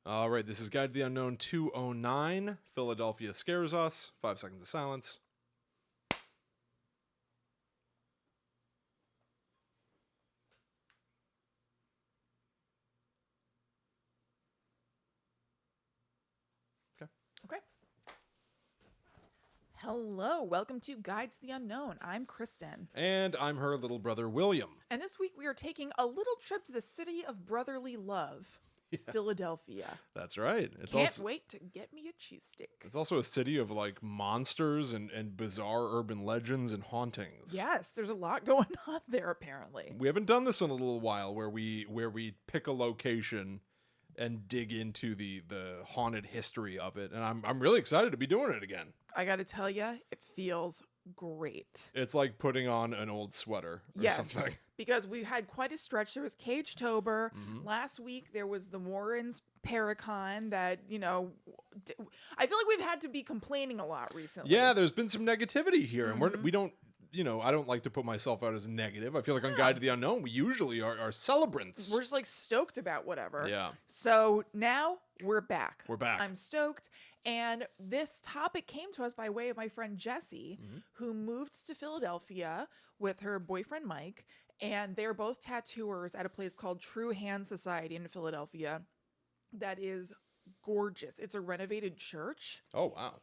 All right, this is Guide to the Unknown 209. Philadelphia Scares Us. 5 seconds of silence. Okay. Hello, welcome to Guide to the Unknown. I'm Kristen. And I'm her little brother, William. And this week we are taking a little trip to the city of brotherly love, Philadelphia. That's right. Can't wait to get me a cheesesteak. It's also a city of like monsters and bizarre urban legends and hauntings. Yes, there's a lot going on there apparently. We haven't done this in a little while where we pick a location and dig into the haunted history of it. And I'm really excited to be doing it again. I got to tell you, it feels great. It's like putting on an old sweater or something. Because we had quite a stretch. There was Cage-tober. Last week, there was the Warrens Paracon that, I feel like we've had to be complaining a lot recently. Yeah, there's been some negativity here. And we don't, I don't like to put myself out as negative. I feel like on Guide to the Unknown, we usually are celebrants. We're just like stoked about whatever. Yeah. So now we're back. We're back. I'm stoked. And this topic came to us by way of my friend Jessie, who moved to Philadelphia with her boyfriend Mike. And they're both tattooers at a place called True Hand Society in Philadelphia. That is gorgeous. It's a renovated church. Oh, wow.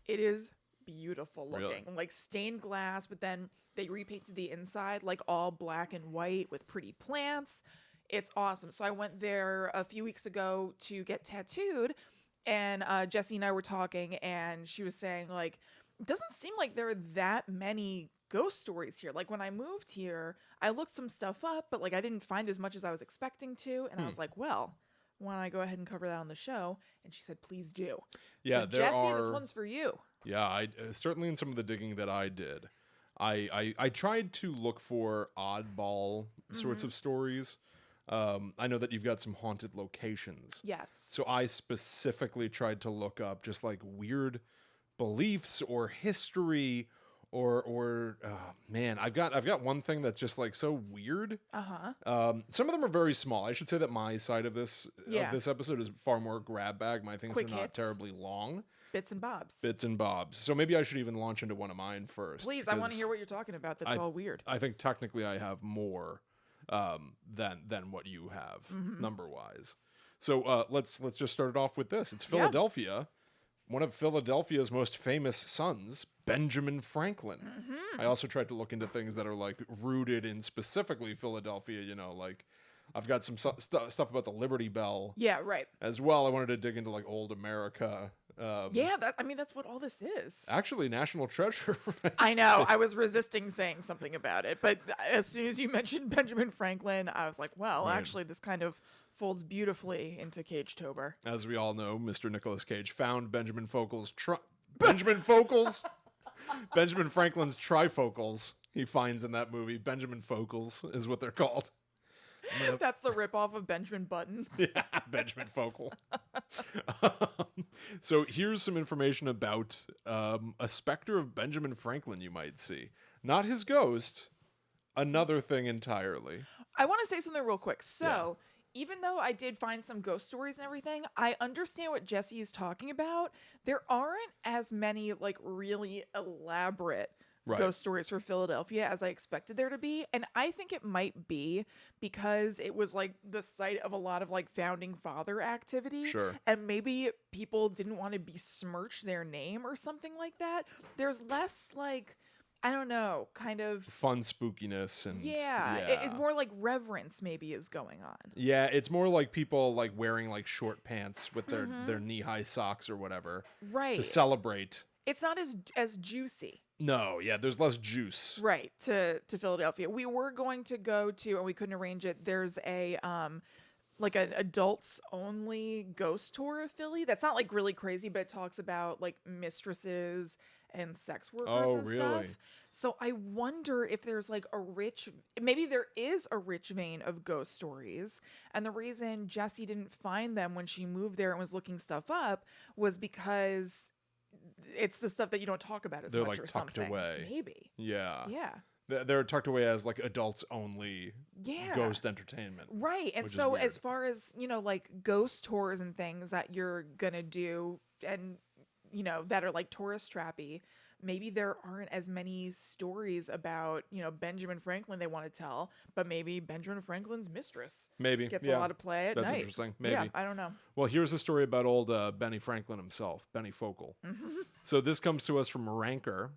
It is beautiful looking. Really? Like stained glass, but then they repainted the inside like all black and white with pretty plants. It's awesome. So I went there a few weeks ago to get tattooed, and Jessie and I were talking, and she was saying like, it doesn't seem like there are that many ghost stories here. Like when I moved here, I looked some stuff up, but like I didn't find as much as I was expecting to. And I was like, well, why don't I go ahead and cover that on the show? And she said, please do. Yeah, so Jessie, this one's for you. Yeah, I certainly in some of the digging that I did, I tried to look for oddball sorts of stories. I know that you've got some haunted locations. Yes. So I specifically tried to look up just like weird beliefs or history or man, I've got one thing that's just like so weird. Some of them are very small. I should say that my side of this episode is far more grab bag. My things Quick are not hits. terribly long. Bits and bobs. Bits and bobs. So maybe I should even launch into one of mine first. Please, I want to hear what you're talking about. That's all weird. I think technically I have more than what you have number wise. So let's just start it off with this. It's Philadelphia. One of Philadelphia's most famous sons, Benjamin Franklin. I also tried to look into things that are like rooted in specifically Philadelphia, like I've got some stuff about the Liberty Bell. Yeah, right. As well. I wanted to dig into like old America. That's what all this is. Actually, National Treasure. I know. I was resisting saying something about it, but as soon as you mentioned Benjamin Franklin, I was like, well, actually, this kind of folds beautifully into Cage-tober. As we all know, Mr. Nicolas Cage found Benjamin Franklin's trifocals he finds in that movie. Benjamin Focals is what they're called. That's the ripoff of Benjamin Button. Yeah, Benjamin Focal. So here's some information about a specter of Benjamin Franklin you might see. Not his ghost, another thing entirely. I want to say something real quick. So, even though I did find some ghost stories and everything, I understand what Jessie is talking about. There aren't as many like really elaborate ghost stories for Philadelphia as I expected there to be. And I think it might be because it was like the site of a lot of like founding father activity. Sure. And maybe people didn't want to besmirch their name or something like that. There's less like, I don't know, kind of fun spookiness and It's more like reverence maybe is going on. Yeah, it's more like people like wearing like short pants with their knee-high socks or whatever. Right. To celebrate. It's not as juicy. No, yeah, there's less juice. Right, to Philadelphia. We were going to go to, and we couldn't arrange it, there's a like an adults only ghost tour of Philly. That's not like really crazy, but it talks about like mistresses and sex workers and really? stuff. So I wonder if there's like maybe there is a rich vein of ghost stories. And the reason Jessie didn't find them when she moved there and was looking stuff up was because it's the stuff that you don't talk about as They're much like or tucked something. away. Maybe. Yeah. Yeah. They're tucked away as like adults only Yeah. ghost entertainment. Right. And which is so weird. as far as, like ghost tours and things that you're going to do and, that are like tourist trappy, maybe there aren't as many stories about, Benjamin Franklin they want to tell, but maybe Benjamin Franklin's mistress Maybe. gets Yeah. a lot of play at That's night. interesting. Maybe. Yeah, I don't know. Well, here's a story about old Benny Franklin himself, Benny Focal. So this comes to us from Ranker.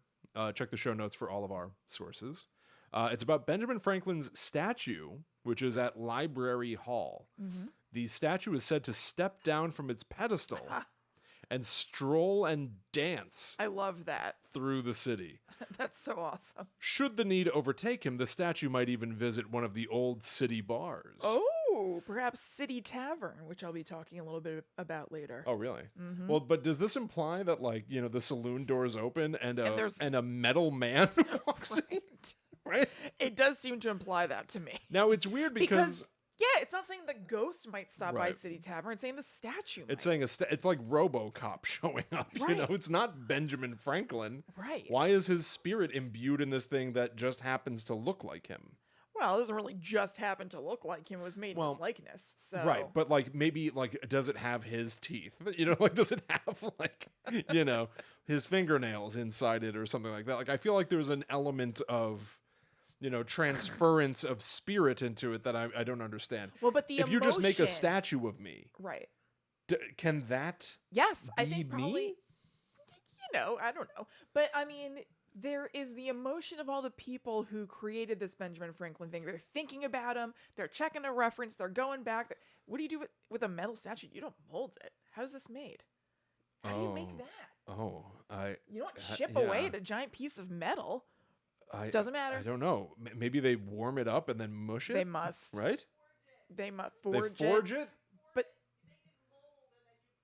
Check the show notes for all of our sources. It's about Benjamin Franklin's statue, which is at Library Hall. The statue is said to step down from its pedestal and stroll and dance I love that. through the city. That's so awesome. Should the need overtake him, the statue might even visit one of the old city bars. Oh, perhaps City Tavern, which I'll be talking a little bit about later. Oh, really? Well, but does this imply that, like, the saloon doors open and a metal man walks in? Right? It does seem to imply that to me. Now, it's weird because yeah, it's not saying the ghost might stop by Right. City Tavern. It's saying the statue might. it's saying it's like RoboCop showing up. Right. It's not Benjamin Franklin. Right. Why is his spirit imbued in this thing that just happens to look like him? Well, it doesn't really just happen to look like him. It was made in his likeness. So. Right, but like maybe like does it have his teeth? Like does it have like his fingernails inside it or something like that? Like I feel like there's an element of transference of spirit into it that I don't understand. Well, but the if you just make a emotion- statue of me, Right. can that Yes, I be think me? probably. I don't know, but I mean, there is the emotion of all the people who created this Benjamin Franklin thing. They're thinking about him. They're checking a reference. They're going back. What do you do with a metal statue? You don't mold it. How is this made? How do you make that? You don't ship away the giant piece of metal. Doesn't matter. I don't know. Maybe they warm it up and then mush it. They must. Right? They must They forge forge it. it. But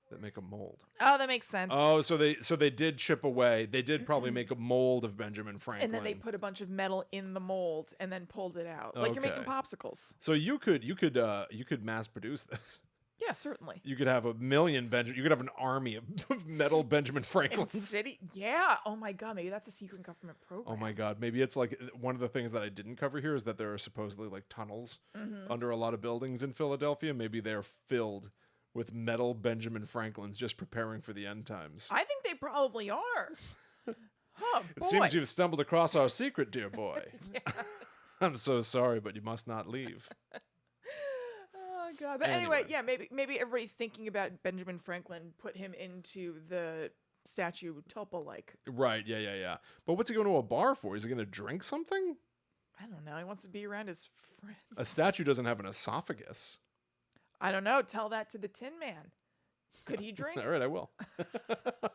That make a mold. oh, that makes sense. Oh, so they did chip away. They did probably make a mold of Benjamin Franklin. And then they put a bunch of metal in the mold and then pulled it out, like you're making Okay. popsicles. So you could mass produce this. Yeah, certainly. You could have a million You could have an army of metal Benjamin In Franklins. city, yeah. Oh my god, maybe that's a secret government program. Oh my god, maybe it's like one of the things that I didn't cover here is that there are supposedly like tunnels under a lot of buildings in Philadelphia. Maybe they're filled with metal Benjamin Franklins just preparing for the end times. I think they probably are. Oh It boy. seems you've stumbled across our secret, dear boy. I'm so sorry, but you must not leave. Oh god. But anyway, yeah, maybe everybody thinking about Benjamin Franklin put him into the statue Tulpa like. Right, yeah. But what's he going to a bar for? Is he going to drink something? I don't know. He wants to be around his friends. A statue doesn't have an esophagus. I don't know. Tell that to the Tin Man. Could he drink? All right, I will.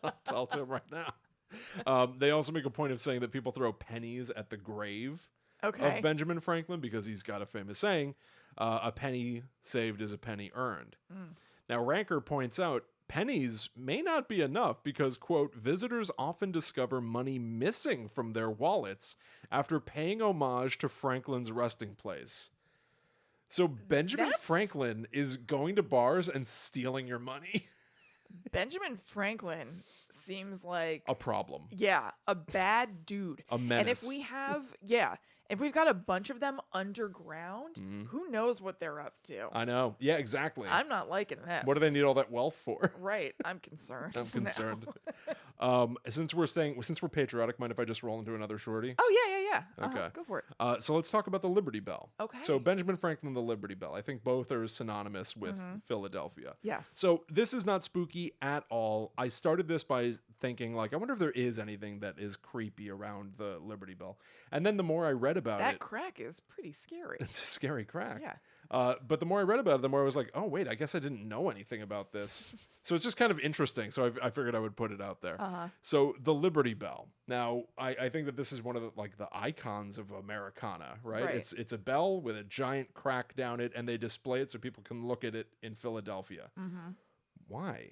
I'll tell to him right now. They also make a point of saying that people throw pennies at the grave Okay. of Benjamin Franklin because he's got a famous saying, a penny saved is a penny earned. Now, Ranker points out pennies may not be enough because, quote, visitors often discover money missing from their wallets after paying homage to Franklin's resting place. So Benjamin That's- Franklin is going to bars and stealing your money. Benjamin Franklin seems like A problem. yeah, a bad dude. A menace. And if we've got a bunch of them underground, who knows what they're up to? I know. Yeah, exactly. I'm not liking this. What do they need all that wealth for? Right, I'm concerned. I'm now. concerned. Since we're patriotic, mind if I just roll into another shorty? Oh yeah. Okay. Go for it. So let's talk about the Liberty Bell. Okay. So Benjamin Franklin, the Liberty Bell. I think both are synonymous with Philadelphia. Yes. So this is not spooky at all. I started this by thinking, like, I wonder if there is anything that is creepy around the Liberty Bell. And then the more I read about That it, crack is pretty scary. it's a scary crack. Yeah. But the more I read about it, the more I was like, oh, wait, I guess I didn't know anything about this. So it's just kind of interesting. So I figured I would put it out there. So the Liberty Bell. Now, I think that this is one of the icons of Americana, right? Right. It's a bell with a giant crack down it, and they display it so people can look at it in Philadelphia. Why?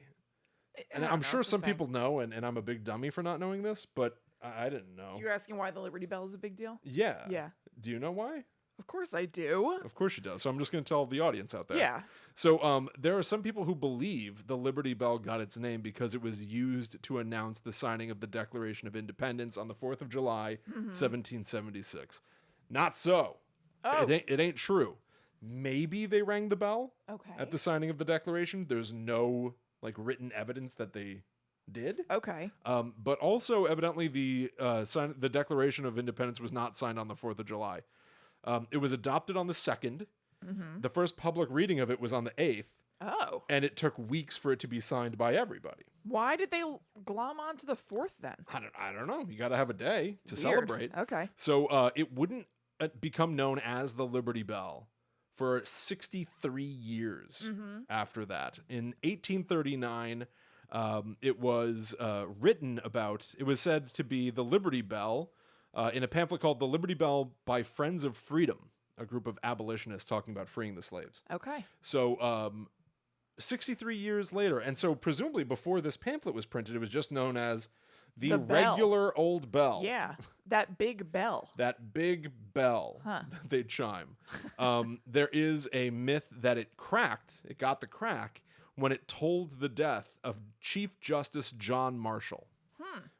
And I don't I'm know, sure it's a some thing. people know, and I'm a big dummy for not knowing this, but I didn't know. You're asking why the Liberty Bell is a big deal? Yeah. Yeah. Do you know why? Of course I do. Of course she does. So I'm just going to tell the audience out there. Yeah. So there are some people who believe the Liberty Bell got its name because it was used to announce the signing of the Declaration of Independence on the 4th of July, 1776. Not so. Oh. It ain't true. Maybe they rang the bell at the signing of the Declaration. There's no like written evidence that they did. Okay. But also evidently the Declaration of Independence was not signed on the 4th of July. It was adopted on the 2nd. The first public reading of it was on the 8th. Oh. And it took weeks for it to be signed by everybody. Why did they glom onto the 4th then? I don't know. You got to have a day to Weird. celebrate. Okay. So it wouldn't become known as the Liberty Bell for 63 years after that. In 1839, it was written about, it was said to be the Liberty Bell in a pamphlet called The Liberty Bell by Friends of Freedom, a group of abolitionists talking about freeing the slaves. Okay. So 63 years later, and so presumably before this pamphlet was printed, it was just known as the regular old bell. Yeah, that big bell. That big bell that they chime. There is a myth that it got the crack when it told the death of Chief Justice John Marshall,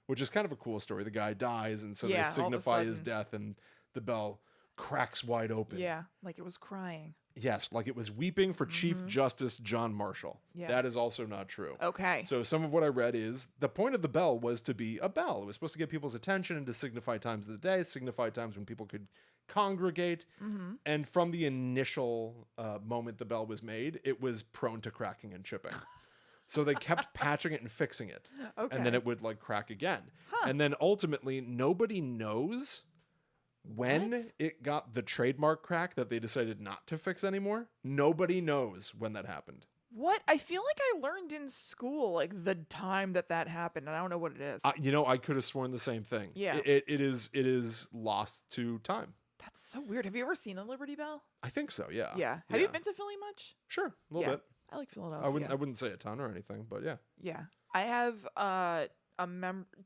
which is kind of a cool story. The guy dies, and so they signify his death, and the bell cracks wide open. Yeah, like it was crying. Yes, like it was weeping for Chief Justice John Marshall. Yeah. That is also not true. Okay. So some of what I read is the point of the bell was to be a bell. It was supposed to get people's attention and to signify times of the day, signify times when people could congregate. And from the initial moment the bell was made, it was prone to cracking and chipping. So they kept patching it and fixing it. Okay. And then it would like crack again. And then ultimately nobody knows when it got the trademark crack that they decided not to fix anymore. Nobody knows when that happened. What? I feel like I learned in school, like the time that happened, and I don't know what it is. I could have sworn the same thing. Yeah. It is lost to time. That's so weird. Have you ever seen the Liberty Bell? I think so, yeah. Yeah. Have you been to Philly much? Sure, a little bit. I like Philadelphia. I wouldn't say a ton or anything, but yeah. Yeah. I have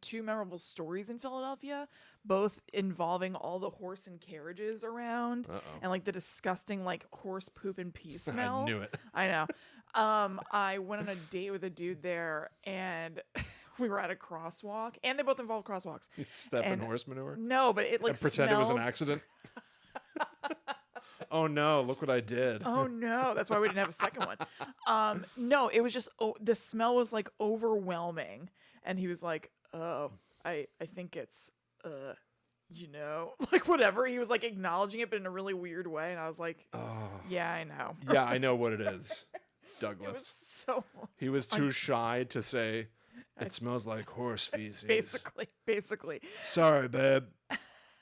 two memorable stories in Philadelphia, both involving all the horse and carriages around and like the disgusting like horse poop and pee smell. I knew it. I know. I went on a date with a dude there, and we were at a crosswalk, and they both involved crosswalks. You step in horse manure? No, but it like and pretend it was an smelled- accident? Oh no, look what I did. Oh no, that's why we didn't have a second one. No, it was just the smell was like overwhelming, and he was like, "Oh, I think it's like whatever." He was like acknowledging it, but in a really weird way, and I was like, "Yeah, I know." Yeah, I know what it is, Douglas. It was so He was too shy to say it smells like horse feces. basically. Sorry, babe.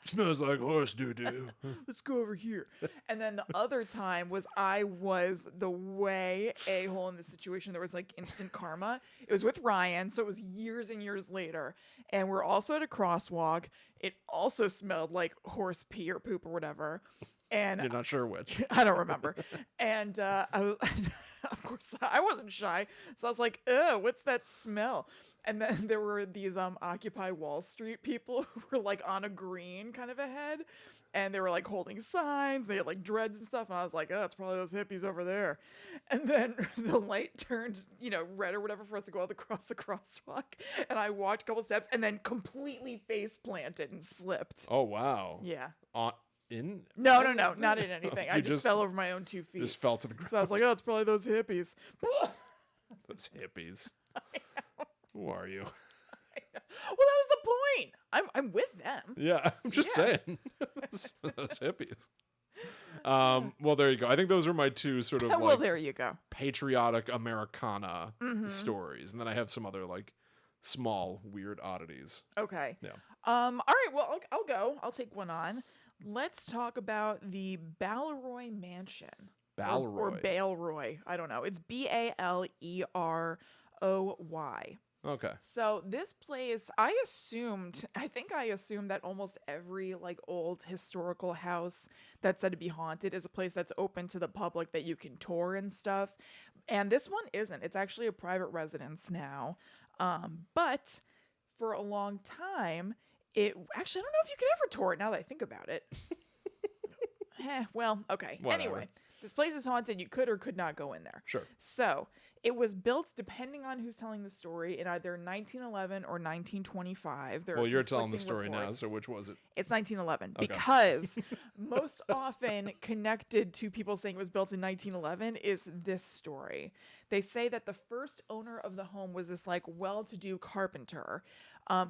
Smells like horse doo-doo. Let's go over here. And then the other time was I was the way a-hole in this situation. There was like instant karma. It was with Ryan, so it was years and years later. And we're also at a crosswalk. It also smelled like horse pee or poop or whatever. And You're not sure which. I don't remember. And I was, of course, I wasn't shy. So I was like, "Ugh, what's that smell?" And then there were these Occupy Wall Street people who were like on a green kind of ahead. And they were like holding signs. They had like dreads and stuff. And I was like, "Oh, it's probably those hippies over there." And then the light turned, red or whatever for us to go across the crosswalk. And I walked a couple steps and then completely face planted and slipped. Oh, wow. Yeah. No, not in anything. I just fell over my own 2 feet. Just fell to the ground. So I was like, "Oh, it's probably those hippies." Those hippies. Who are you? Well, that was the point. I'm with them. Yeah, I'm just saying. Those hippies. Well, there you go. I think those are my two sort of Well, there you go. patriotic Americana stories. And then I have some other like small weird oddities. Okay. Yeah. All right. Well, I'll go. I'll take one on. Let's talk about the Ballaroy Mansion. Ballaroy. Or Ballaroy. I don't know. It's Baleroy. Okay. So this place, I think I assumed that almost every like old historical house that's said to be haunted is a place that's open to the public that you can tour and stuff. And this one isn't. It's actually a private residence now. But for a long time, actually, I don't know if you could ever tour it now that I think about it. Well, okay. Whatever. Anyway, this place is haunted. You could or could not go in there. Sure. So it was built, depending on who's telling the story, in either 1911 or 1925. There are Well, you're telling the conflicting story now, reports. so which was it? It's 1911 Okay. because most often connected to people saying it was built in 1911 is this story. They say that the first owner of the home was this like well-to-do carpenter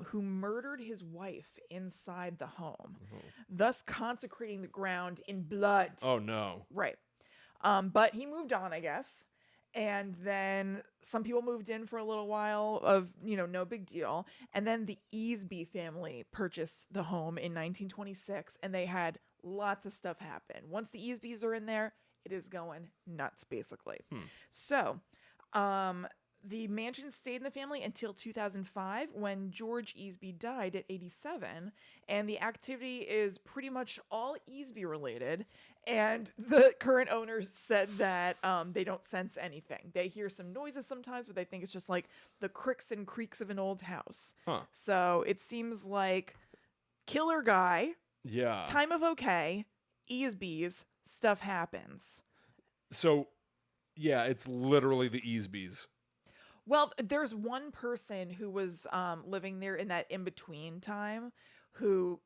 who murdered his wife inside the home, thus consecrating the ground in blood. Oh, no. Right. But he moved on, I guess. And then some people moved in for a little while of, no big deal. And then the Easby family purchased the home in 1926 and they had lots of stuff happen. Once the Easbys are in there, it is going nuts, basically. So, the mansion stayed in the family until 2005 when George Easby died at 87. And the activity is pretty much all Easby related. And the current owners said that they don't sense anything. They hear some noises sometimes, but they think it's just like the cricks and creaks of an old house. Huh. So it seems like killer guy, Yeah. time of okay, Easby's, stuff happens. So, yeah, it's literally the Easbys. Well, there's one person who was living there in that in-between time who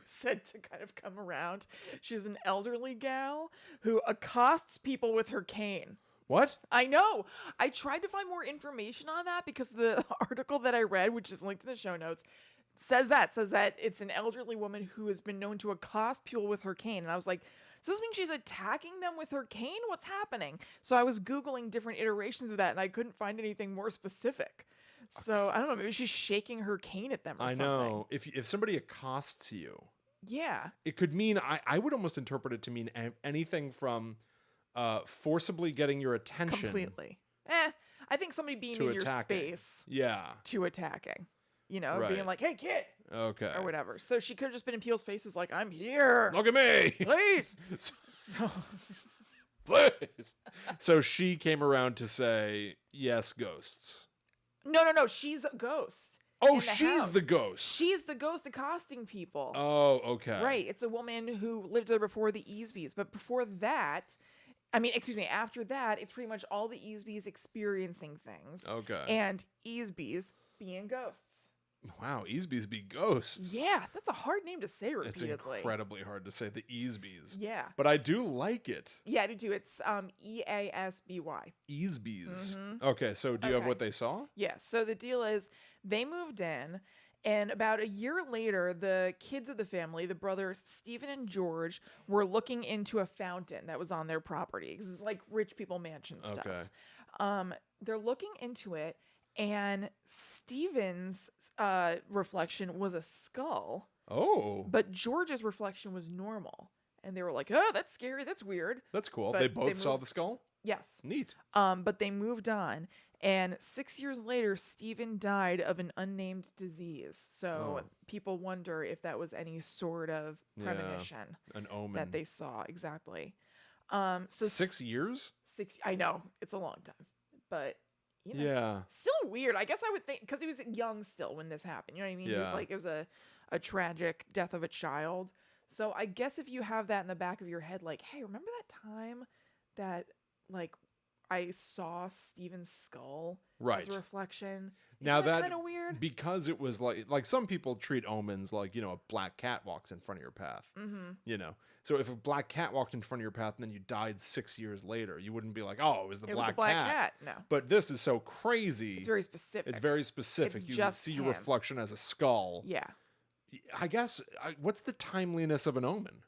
said to kind of come around. She's an elderly gal who accosts people with her cane. What? I know. I tried to find more information on that because the article that I read, which is linked in the show notes, says that it's an elderly woman who has been known to accost people with her cane. And I was like, does this mean she's attacking them with her cane? What's happening? So I was Googling different iterations of that, and I couldn't find anything more specific. So I don't know. Maybe she's shaking her cane at them or something. I know. If somebody accosts you, yeah, it could mean, I would almost interpret it to mean anything from forcibly getting your attention. completely. I think somebody being To in your attacking. space Yeah. to attacking. Right. Being like, hey, kid, Okay. or whatever. So she could have just been in people's faces like, I'm here. Look at me. Please. So, Please. So she came around to say, yes, ghosts. no. She's a ghost. Oh, in the she's house. the ghost. She's the ghost accosting people. Oh, okay. Right. It's a woman who lived there before the Easbys. But before that, after that, it's pretty much all the Easbys experiencing things. Okay. And Easbys being ghosts. Wow, Easbys be ghosts. Yeah, that's a hard name to say It's repeatedly. incredibly hard to say, the Easbys. Yeah. But I do like it. Yeah, to do. It's Easby. Easbys. Okay, so do you have Okay. what they saw? Yeah, so the deal is they moved in, and about a year later, the kids of the family, the brothers Stephen and George, were looking into a fountain that was on their property because it's like rich people mansion stuff. Okay. They're looking into it, and Stephen's reflection was a skull, Oh, but George's reflection was normal. And they were like, "Oh, that's scary. That's weird." that's cool. But They both they saw moved- the skull? Yes. Neat. But they moved on. And 6 years later, Stephen died of an unnamed disease. So Oh. people wonder if that was any sort of Yeah. premonition An omen. that they saw. Exactly. So 6 years? I know it's a long time, but Yeah. still weird. I guess I would think because he was young still when this happened. You know what I mean? Yeah. It was a tragic death of a child. So I guess if you have that in the back of your head, like, hey, remember that time that like I saw Stephen's skull Right. as a reflection? Now Isn't that kind of weird. because it was like some people treat omens like, a black cat walks in front of your path. Mm-hmm. So if a black cat walked in front of your path and then you died 6 years later, you wouldn't be like, oh, it was the It black, was a black cat. cat. No, But this is so crazy. it's very specific. It's very specific. It's You just see your him. reflection as a skull. Yeah. I guess what's the timeliness of an omen?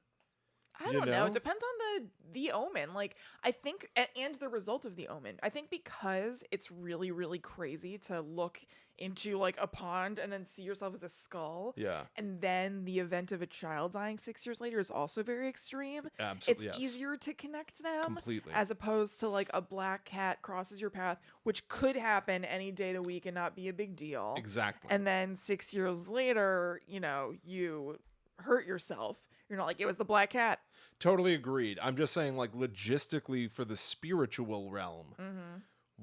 I You don't know. know? It depends on the omen. Like, I think, and the result of the omen. I think because it's really, really crazy to look into like a pond and then see yourself as a skull. Yeah. And then the event of a child dying 6 years later is also very extreme. Absolutely. It's yes. easier to connect them Completely. as opposed to like a black cat crosses your path, which could happen any day of the week and not be a big deal. Exactly. And then 6 years later, you hurt yourself. You're not like, it was the black cat. Totally agreed. I'm just saying, like, logistically for the spiritual realm,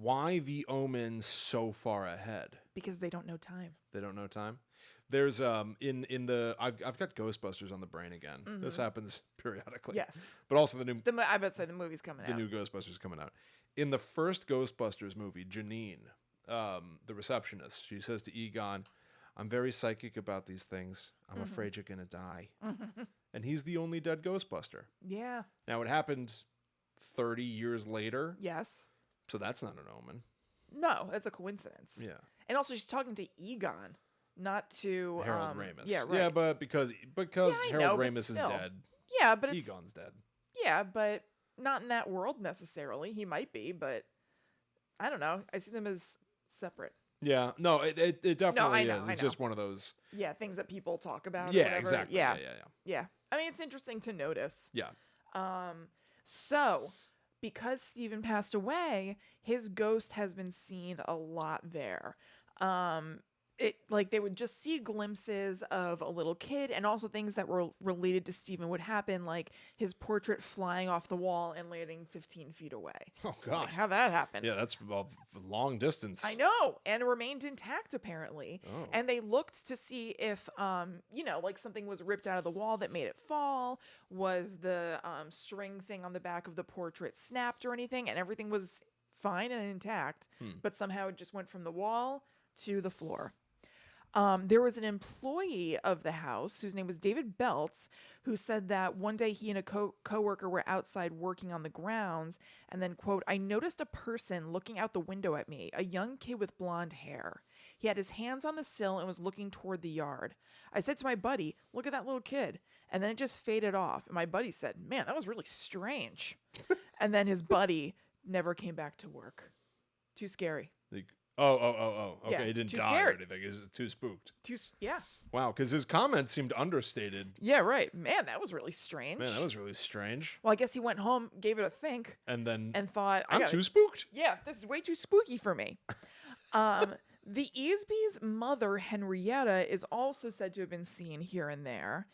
Why the Omen so far ahead? Because they don't know time. They don't know time. There's in the I've got Ghostbusters on the brain again. This happens periodically. Yes. But also the new I bet say the movie's coming the out. new Ghostbusters coming out. In the first Ghostbusters movie, Janine, the receptionist, she says to Egon, "I'm very psychic about these things. I'm afraid you're gonna die." And he's the only dead Ghostbuster. Yeah. Now it happened 30 years later, Yes. so that's not an omen. No, that's a coincidence. Yeah. And also, she's talking to Egon, not to Harold Ramis. Yeah, right. Yeah, but because I Harold know, but Ramis is still. dead, Yeah, but it's Egon's dead. yeah, but not in that world necessarily. He might be, but I don't know. I see them as separate. Yeah, no, it definitely I know, is. I It's know. just one of those. Yeah, things that people talk about. Or Yeah, whatever. exactly. Yeah. Yeah. I mean, it's interesting to notice. Yeah. So, because Stephen passed away, his ghost has been seen a lot there. They would just see glimpses of a little kid, and also things that were related to Stephen would happen, like his portrait flying off the wall and landing 15 feet away. Oh God. Like, how that happened? Yeah, that's a long distance. I know, and remained intact apparently. Oh. And they looked to see if, like something was ripped out of the wall that made it fall. Was the string thing on the back of the portrait snapped or anything? And everything was fine and intact, but somehow it just went from the wall to the floor. There was an employee of the house whose name was David Belts, who said that one day he and a coworker were outside working on the grounds, and then, quote, "I noticed a person looking out the window at me, a young kid with blonde hair. He had his hands on the sill and was looking toward the yard. I said to my buddy, 'Look at that little kid.' And then it just faded off. And my buddy said, 'Man, that was really strange.'" And then his buddy never came back to work. Too scary. Oh. Okay, Yeah, he didn't too die scared. or anything. He was too spooked. Yeah. Wow, because his comments seemed understated. Yeah, right. Man, that was really strange. Man, that was really strange. Well, I guess he went home, gave it a think, And then and thought, I'm too spooked. Yeah, this is way too spooky for me. The Easby's mother, Henrietta, is also said to have been seen here and there.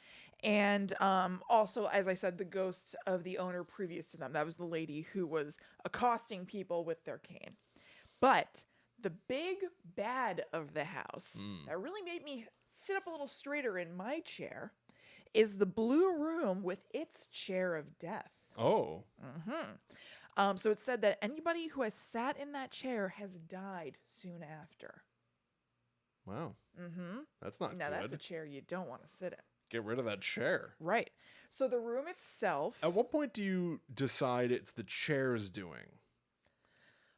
And also, as I said, the ghost of the owner previous to them. That was the lady who was accosting people with their cane. But the big bad of the house that really made me sit up a little straighter in my chair is the blue room with its chair of death. Oh. So it's said that anybody who has sat in that chair has died soon after. Wow. That's not Now, good. that's a chair you don't want to sit in. Get rid of that chair. Right. So the room itself... At what point do you decide it's the chair's doing?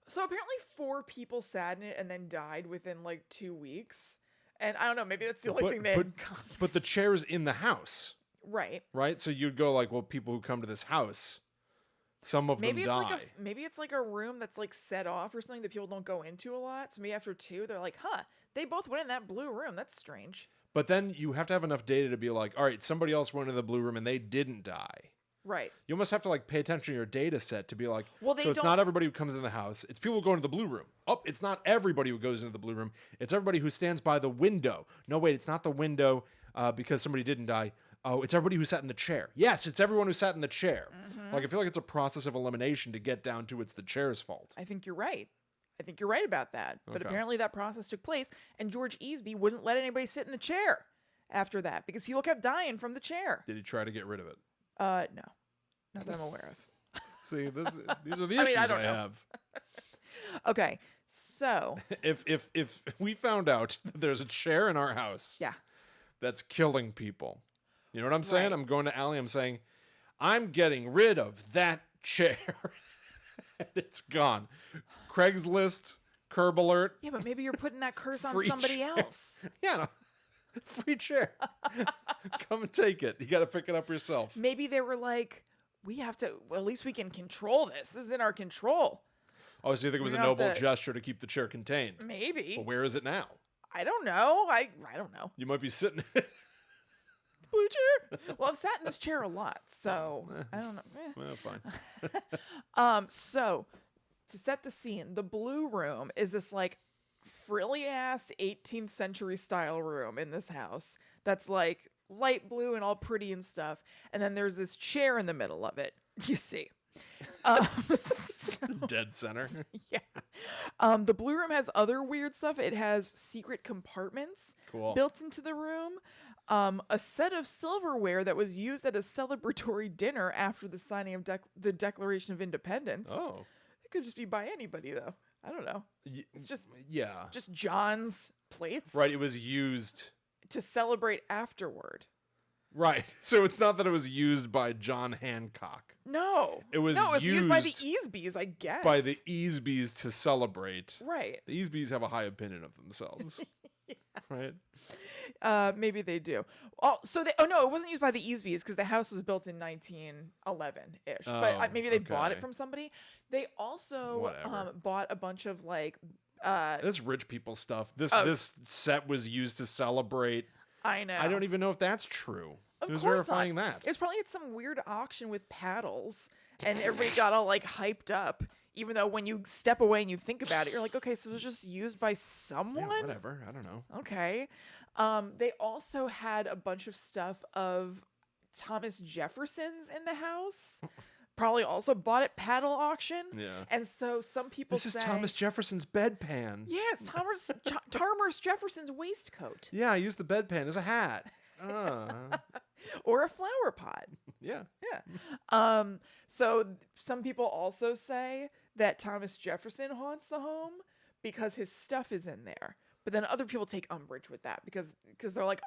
So apparently 4 people sat in it and then died within like 2 weeks. And I don't know, maybe that's the only thing they had in common. But the chair's in the house. Right. Right? So you'd go like, well, people who come to this house, some of them die. Maybe it's like a room that's like set off or something that people don't go into a lot. So maybe after 2, they're like, they both went in that blue room. That's strange. But then you have to have enough data to be like, all right, somebody else went in the blue room and they didn't die. Right. You almost have to like pay attention to your data set to be like, well, so it's not everybody who comes in the house. It's people who go into the blue room. Oh, it's not everybody who goes into the blue room. It's everybody who stands by the window. No, wait, it's not the window because somebody didn't die. Oh, it's everybody who sat in the chair. Yes, it's everyone who sat in the chair. Like, I feel like it's a process of elimination to get down to it's the chair's fault. I think you're right. I think you're right about that. But apparently that process took place, and George Easby wouldn't let anybody sit in the chair after that because people kept dying from the chair. Did he try to get rid of it? No. Not that I'm aware of. See, these are the issues I have. Okay, so if we found out that there's a chair in our house, yeah, that's killing people, you know what I'm saying? Right. I'm going to Allie. I'm saying, I'm getting rid of that chair, and it's gone. Craigslist, curb alert. Yeah, but maybe you're putting that curse on Free somebody chair. else. Yeah, no. Free chair. Come and take it. You got to pick it up yourself. Maybe they were like, we have to. Well, at least we can control this. This is in our control. Oh, so you think it was a noble gesture to keep the chair contained? Maybe. Well, where is it now? I don't know. I don't know. You might be sitting. Blue chair. Well, I've sat in this chair a lot, so I don't know. Well, fine. So to set the scene, the blue room is this like frilly ass 18th century style room in this house that's like light blue and all pretty and stuff. And then there's this chair in the middle of it. You see. Dead center. Yeah. The blue room has other weird stuff. It has secret compartments built into the room. A set of silverware that was used at a celebratory dinner after the signing of the Declaration of Independence. Oh. It could just be by anybody, though. I don't know. It's just John's plates. Right, it was used to celebrate afterward. Right. So it's not that it was used by John Hancock. No. It was used by the Easbys, I guess. By the Easbys to celebrate. Right. The Easbys have a high opinion of themselves. Right? Maybe they do. Oh, no, it wasn't used by the Easbys because the house was built in 1911-ish. But maybe they bought it from somebody. They also bought a bunch of like... this rich people stuff. This set was used to celebrate... I know. I don't even know if that's true. Who's course verifying not. that? It was probably at some weird auction with paddles, and everybody got all like hyped up. Even though when you step away and you think about it, you're like, okay, so it was just used by someone. Yeah, whatever. I don't know. Okay. They also had a bunch of stuff of Thomas Jefferson's in the house. Probably also bought at paddle auction. Yeah. And so some people This is Thomas Jefferson's bedpan. Yeah, it's Thomas Jefferson's waistcoat. Yeah, I used the bedpan as a hat. Or a flower pot. Yeah. Yeah. So some people also say that Thomas Jefferson haunts the home because his stuff is in there. But then other people take umbrage with that because they're like,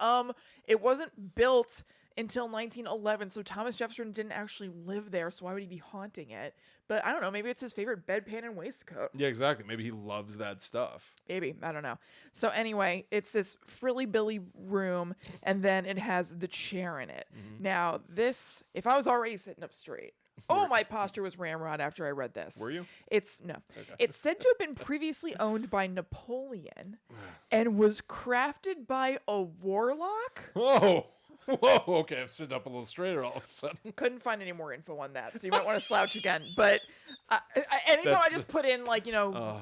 it wasn't built until 1911, so Thomas Jefferson didn't actually live there, so why would he be haunting it? But I don't know, maybe it's his favorite bedpan and waistcoat. Yeah, exactly. Maybe he loves that stuff. Maybe, I don't know. So anyway, it's this frilly-billy room, and then it has the chair in it. Mm-hmm. Now, this, if I was already sitting up straight, my posture was ramrod after I read this. Were you? It's said to have been previously owned by Napoleon and was crafted by a warlock. Whoa, okay, I'm sitting up a little straighter all of a sudden. Couldn't find any more info on that, so you might want to slouch again. But anytime I just put in,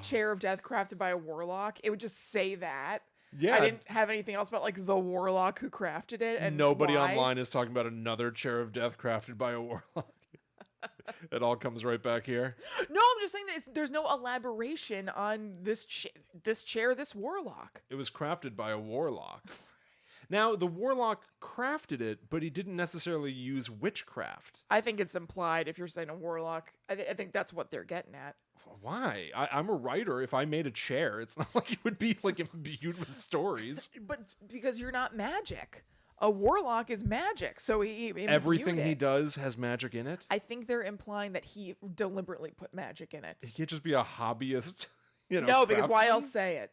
chair of death crafted by a warlock, it would just say that. Yeah. I didn't have anything else about, the warlock who crafted it. And nobody online is talking about another chair of death crafted by a warlock. It all comes right back here. No, I'm just saying that there's no elaboration on this chair, this warlock. It was crafted by a warlock. Now, the warlock crafted it, but he didn't necessarily use witchcraft. I think it's implied if you're saying a warlock. I think that's what they're getting at. Why? I'm a writer. If I made a chair, it's not like it would be imbued with stories. But because you're not magic. A warlock is magic, so everything he does has magic in it? I think they're implying that he deliberately put magic in it. He can't just be a hobbyist, No, because why else say it?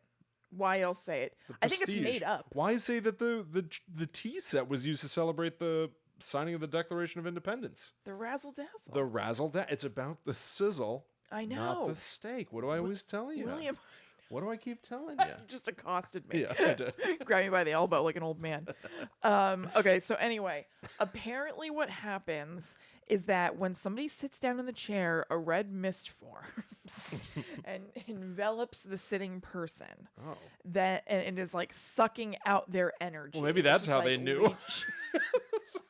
Why else say it? I think it's made up. Why say that the tea set was used to celebrate the signing of the Declaration of Independence? The razzle dazzle. The razzle dazzle. It's about the sizzle. I know. Not the steak. What do I always tell you? William. What do I keep telling you? You just accosted me. Yeah, I did. Grabbed me by the elbow like an old man. Okay, so anyway, apparently what happens is that when somebody sits down in the chair, a red mist forms and envelops the sitting person. Oh. And it is sucking out their energy. Well, maybe that's how they knew. So,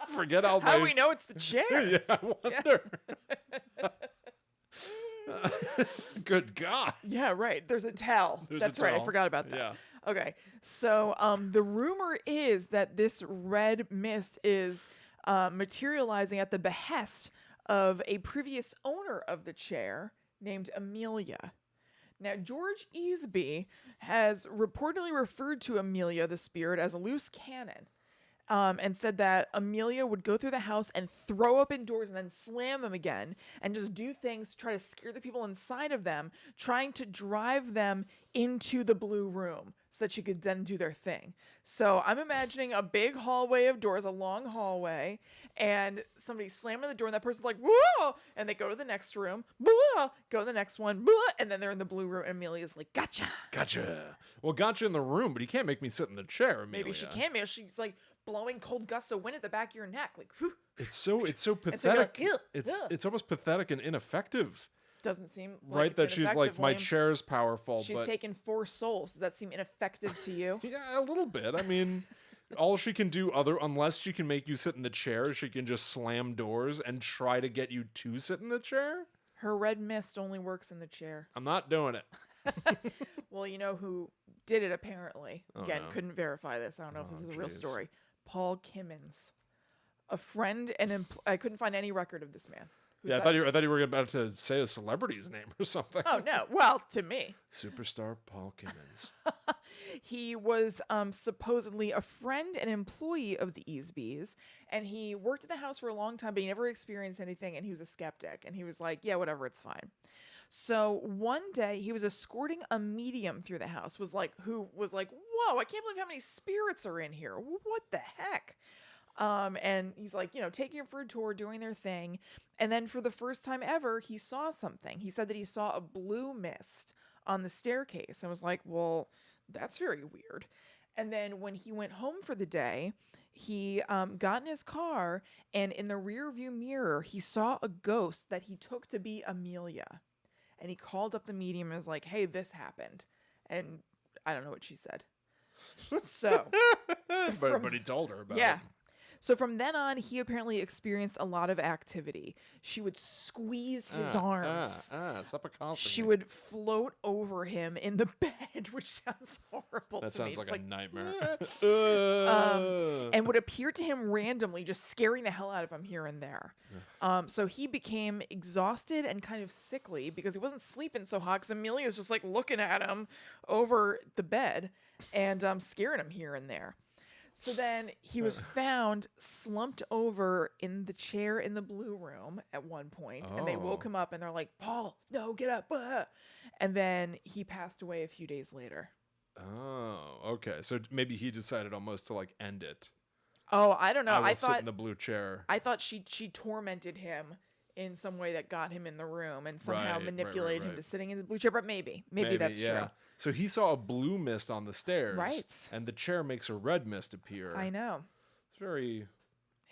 forget all how do we know it's the chair? Yeah, I wonder. Yeah. Good God. Yeah, right. There's a towel. That's right. I forgot about that. Yeah. Okay. So the rumor is that this red mist is materializing at the behest of a previous owner of the chair named Amelia. Now, George Easby has reportedly referred to Amelia the spirit as a loose cannon. And said that Amelia would go through the house and throw open doors and then slam them again and just do things to try to scare the people inside of them, trying to drive them into the blue room so that she could then do their thing. So I'm imagining a big hallway of doors, a long hallway, and somebody slamming the door and that person's like, whoa! And they go to the next room, whoa! Go to the next one, whoa! And then they're in the blue room and Amelia's like, gotcha! Gotcha! Well, gotcha in the room, but you can't make me sit in the chair, Amelia. Maybe she can. Maybe she's blowing cold gusts of wind at the back of your neck, whew. It's so pathetic. So like, it's almost pathetic and ineffective. Doesn't seem right that she's like, my chair's powerful. She's taken 4 souls. Does that seem ineffective to you? Yeah, a little bit. I mean, all she can do unless she can make you sit in the chair, she can just slam doors and try to get you to sit in the chair. Her red mist only works in the chair. I'm not doing it. Well, you know who did it apparently. Oh, Again, no. couldn't verify this. I don't know if this is a real Jeez. story. Paul Kimmins. A friend and I couldn't find any record of this man. Who's Yeah, I that? thought you were about to say a celebrity's name or something. Oh, no. Well, to me. Superstar Paul Kimmins. He was supposedly a friend and employee of the Easbys, and he worked in the house for a long time, but he never experienced anything, and he was a skeptic, and he was like, yeah, whatever, it's fine. So one day he was escorting a medium through the house, who was like, whoa, I can't believe how many spirits are in here. What the heck? And he's like, taking her for a tour, doing their thing. And then for the first time ever, he saw something. He said that he saw a blue mist on the staircase and was like, well, that's very weird. And then when he went home for the day, he got in his car, and in the rear view mirror, he saw a ghost that he took to be Amelia. And he called up the medium and was like, hey, this happened. And I don't know what she said. So. but he told her about Yeah. it. So from then on, he apparently experienced a lot of activity. She would squeeze his arms. Stop accosting She me. would float over him in the bed, which sounds horrible That to me. sounds Just like a nightmare. and would appear to him randomly, just scaring the hell out of him here and there. So he became exhausted and kind of sickly because he wasn't sleeping so hot, because Amelia's just like looking at him over the bed and scaring him here and there. So then he was found slumped over in the chair in the blue room at one point, and they woke him up and they're like, Paul, no, get up. And then he passed away a few days later. Oh, okay. So maybe he decided almost to like end it. Oh, I don't know. I I will sit thought in the blue chair. I thought she tormented him in some way that got him in the room and somehow Right, manipulated him right. to sitting in the blue chair. But maybe that's true. So he saw a blue mist on the stairs. Right. And the chair makes a red mist appear. I know. It's very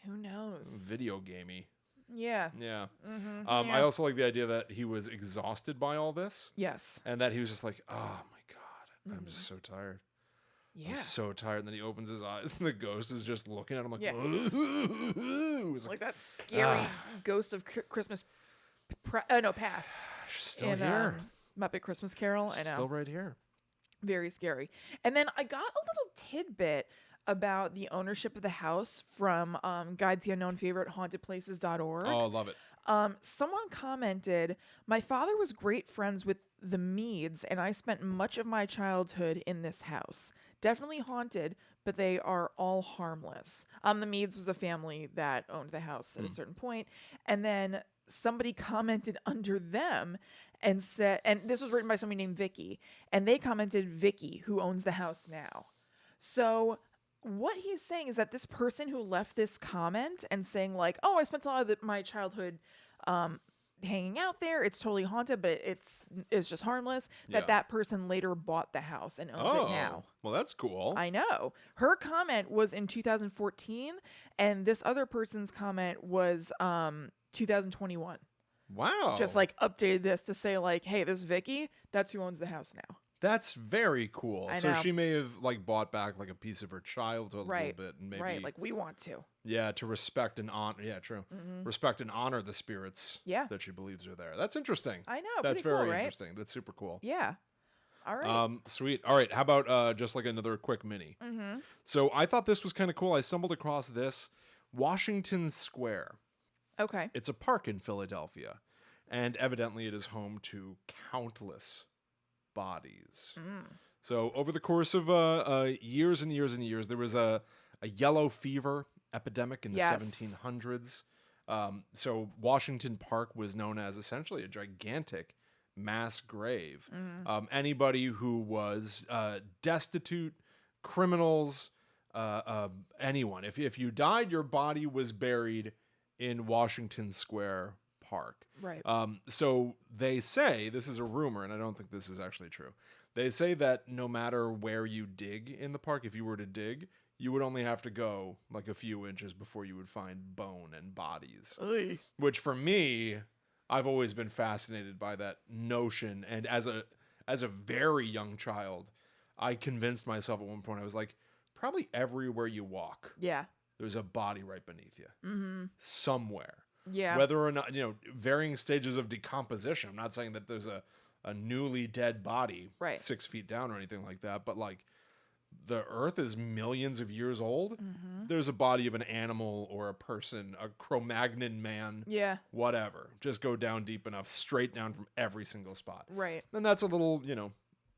Who knows? video gamey. Yeah. Yeah. Mm-hmm. I also like the idea that he was exhausted by all this. Yes. And that he was just like, oh my God, I'm just so tired. Yeah. I'm so tired. And then he opens his eyes and the ghost is just looking at him like, Yeah. It's Like that scary ghost of Christmas past. she's still in here. Muppet Christmas Carol. I know. Still right here. Very scary. And then I got a little tidbit about the ownership of the house from Guides the Unknown Favorite hauntedplaces.org. Oh, love it. Someone commented, my father was great friends with the Meads, and I spent much of my childhood in this house. Definitely haunted, but they are all harmless. The Meads was a family that owned the house at a certain point. And then somebody commented under them and said, and this was written by somebody named Vicky, and they commented, Vicky, who owns the house now. So what he's saying is that this person who left this comment and saying like, oh, I spent a lot of my childhood hanging out there, it's totally haunted, but it's just harmless, that person later bought the house and owns it now. Well, that's cool. I know. Her comment was in 2014, and this other person's comment was 2021. Wow. Just like updated this to say like, hey, this is Vicky. That's who owns the house now. That's very cool. I So know. she may have like bought back like a piece of her childhood a little bit, and maybe Right. Like we want to. yeah, to respect and honor. Yeah, true. Respect and honor the spirits. Yeah. That she believes are there. That's interesting. I know. That's pretty very cool, right? interesting. That's super cool. Yeah. All right. Sweet. All right. How about just like another quick mini? So I thought this was kind of cool. I stumbled across this Washington Square. Okay. It's a park in Philadelphia, and evidently it is home to countless bodies. So over the course of years and years and years, there was a yellow fever epidemic in the Yes. 1700s. So Washington Park was known as essentially a gigantic mass grave. Anybody who was destitute, criminals, anyone. If you died, your body was buried in Washington Square Park. Right. So they say, this is a rumor, and I don't think this is actually true. They say that no matter where you dig in the park, if you were to dig, you would only have to go like a few inches before you would find bone and bodies. Oy. Which for me, I've always been fascinated by that notion. And as a very young child, I convinced myself at one point, I was like, probably everywhere you walk, Yeah. there's a body right beneath you. Somewhere. Yeah. Whether or not, varying stages of decomposition. I'm not saying that there's a a newly dead body Right. 6 feet down or anything like that, but like the earth is millions of years old. There's a body of an animal or a person, a Cro-Magnon man, Yeah. whatever. Just go down deep enough, straight down from every single spot. Right. And that's a little,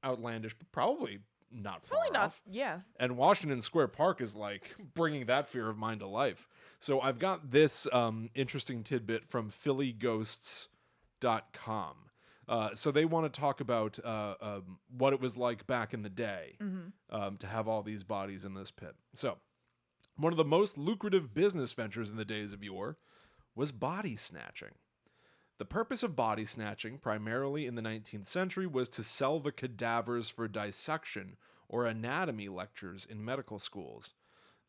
outlandish, but probably not far Probably not. off. Yeah. And Washington Square Park is like bringing that fear of mine to life. So I've got this interesting tidbit from phillyghosts.com. So they want to talk about what it was like back in the day to have all these bodies in this pit. So one of the most lucrative business ventures in the days of yore was body snatching. The purpose of body snatching, primarily in the 19th century, was to sell the cadavers for dissection or anatomy lectures in medical schools.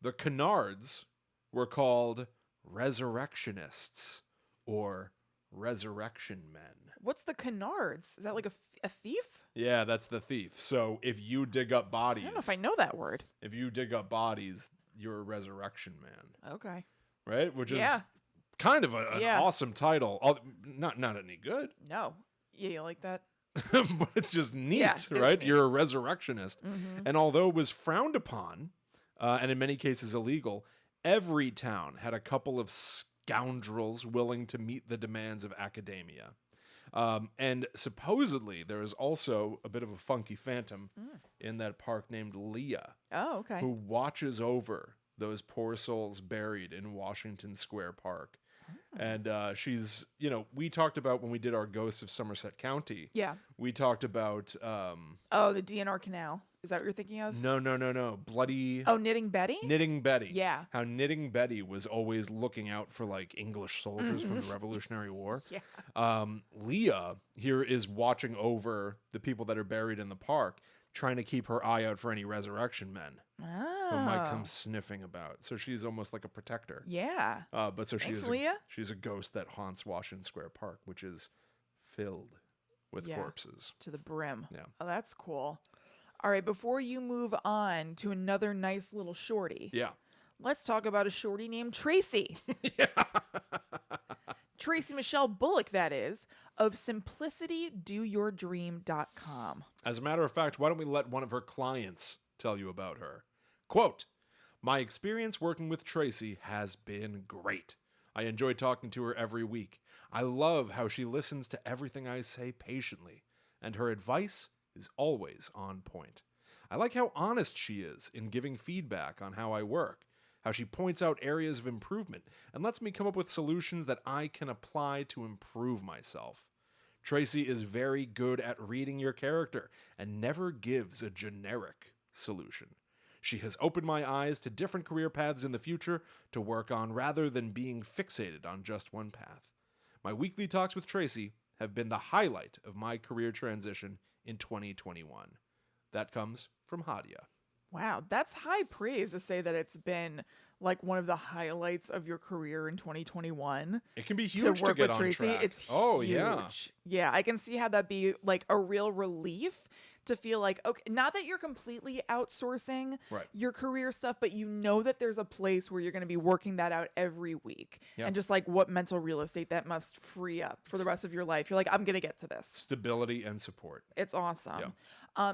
The canards were called resurrectionists or resurrection men. What's the canards? Is that like a thief? Yeah, that's the thief. So if you dig up bodies, I don't know if I know that word. if you dig up bodies, you're a resurrection man, Okay. right? Which is Yeah. kind of an awesome title. Not any good, No. Yeah, you like that? but it's just neat, Yeah, it's right? neat. You're a resurrectionist. And although it was frowned upon, and in many cases illegal, every town had a couple of scoundrels willing to meet the demands of academia. And supposedly there is also a bit of a funky phantom in that park named Leah, Oh, okay. who watches over those poor souls buried in Washington Square Park. And she's, we talked about when we did our Ghosts of Somerset County. Yeah. We talked about, Oh, the DNR Canal. Is that what you're thinking of? no, Bloody Oh, Knitting Betty? Knitting Betty. Yeah. How Knitting Betty was always looking out for like English soldiers from the Revolutionary War. Yeah. Leah here is watching over the people that are buried in the park, trying to keep her eye out for any resurrection men who might come sniffing about. So she's almost like a protector. Yeah. But so Thanks, she's Leah. she's a ghost that haunts Washington Square Park, which is filled with Yeah. corpses. To the brim. Yeah. Oh, that's cool. All right, before you move on to another nice little shorty, Yeah. let's talk about a shorty named Tracy. Tracy Michelle Bullock, that is, of simplicitydoyourdream.com. As a matter of fact, why don't we let one of her clients tell you about her? Quote, "My experience working with Tracy has been great. I enjoy talking to her every week. I love how she listens to everything I say patiently, and her advice is always on point. I like how honest she is in giving feedback on how I work, how she points out areas of improvement, and lets me come up with solutions that I can apply to improve myself. Tracy is very good at reading your character and never gives a generic solution. She has opened my eyes to different career paths in the future to work on rather than being fixated on just one path. My weekly talks with Tracy have been the highlight of my career transition in 2021. That comes from Hadia." Wow, that's high praise to say that it's been like one of the highlights of your career in 2021. It can be huge to work get with on Tracy. track. It's oh huge. yeah. Yeah, I can see how that'd be like a real relief to feel like, okay, not that you're completely outsourcing Right. your career stuff, but you know that there's a place where you're going to be working that out every week. Yeah. And just like what mental real estate that must free up for the rest of your life. You're like, I'm going to get to this. Stability and support. It's awesome.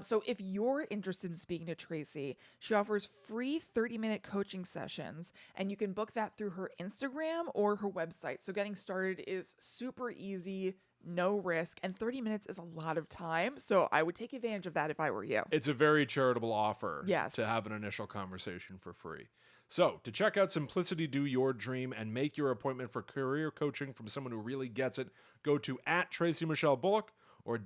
So if you're interested in speaking to Tracy, she offers free 30-minute coaching sessions, and you can book that through her Instagram or her website. So getting started is super easy, no risk, and 30 minutes is a lot of time. So I would take advantage of that if I were you. It's a very charitable offer Yes. to have an initial conversation for free. So, to check out Simplicity Do Your Dream and make your appointment for career coaching from someone who really gets it, go to @TracyMichelleBullock or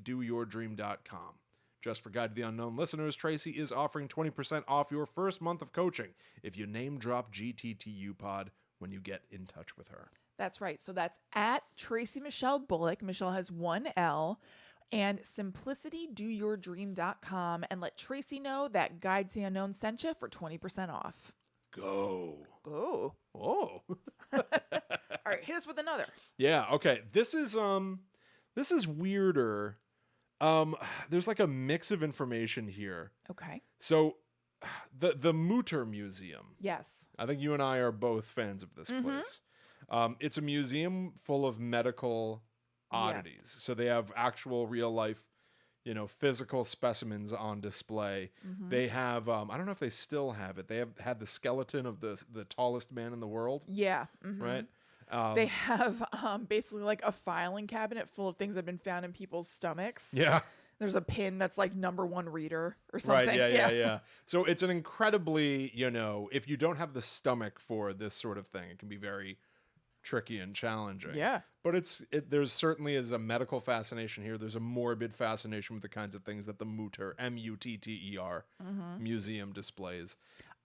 www.simplicitydoyourdream.com. Just for Guide to the Unknown listeners, Tracy is offering 20% off your first month of coaching if you name drop GTTU Pod when you get in touch with her. That's right. So that's @Tracy Michelle Bullock. Michelle has one L. And simplicitydoyourdream.com, and let Tracy know that Guide to the Unknown sent you for 20% off. Go. Oh. Oh. All right, hit us with another. Yeah, okay. This is weirder. There's like a mix of information here. Okay. So the Mütter Museum. Yes. I think you and I are both fans of this place. It's a museum full of medical oddities. So they have actual real life, physical specimens on display. They have, I don't know if they still have it. They have had the skeleton of the tallest man in the world. Yeah. Right. They have basically like a filing cabinet full of things that have been found in people's stomachs. Yeah. There's a pin that's like #1 reader or something. Right, yeah. So it's an incredibly, if you don't have the stomach for this sort of thing, it can be very tricky and challenging. Yeah. But there's certainly is a medical fascination here. There's a morbid fascination with the kinds of things that the Mütter, Mutter Museum displays.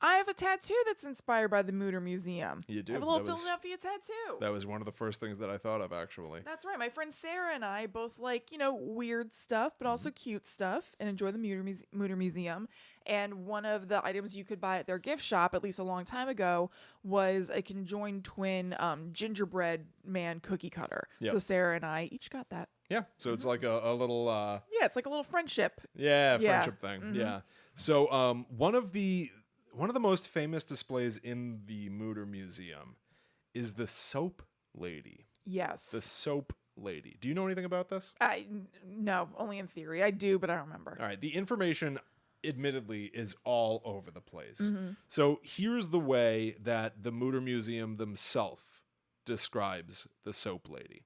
I have a tattoo that's inspired by the Mütter Museum. You do? I have a little Philadelphia tattoo. That was one of the first things that I thought of, actually. That's right. My friend Sarah and I both like, weird stuff, but also cute stuff, and enjoy the Mütter Museum. And one of the items you could buy at their gift shop, at least a long time ago, was a conjoined twin gingerbread man cookie cutter. Yep. So Sarah and I each got that. Yeah. So it's like a little... yeah, it's like a little friendship. Yeah, friendship thing. Yeah. So one of the most famous displays in the Mütter Museum is the soap lady. Yes. The soap lady. Do you know anything about this? No, only in theory. I do, but I don't remember. All right. The information, admittedly, is all over the place. So here's the way that the Mütter Museum themselves describes the soap lady.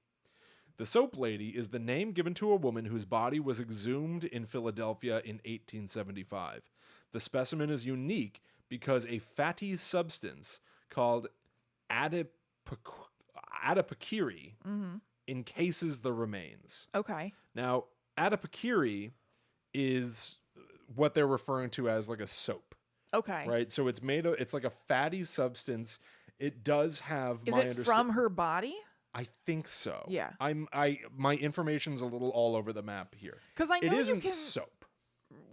The soap lady is the name given to a woman whose body was exhumed in Philadelphia in 1875. The specimen is unique because a fatty substance called adipocere encases the remains. Okay. Now, adipocere is what they're referring to as like a soap. Okay. Right? So it's like a fatty substance. It does have... Is it from her body? I think so. Yeah. My information's a little all over the map here. Because I know it isn't you can... soap.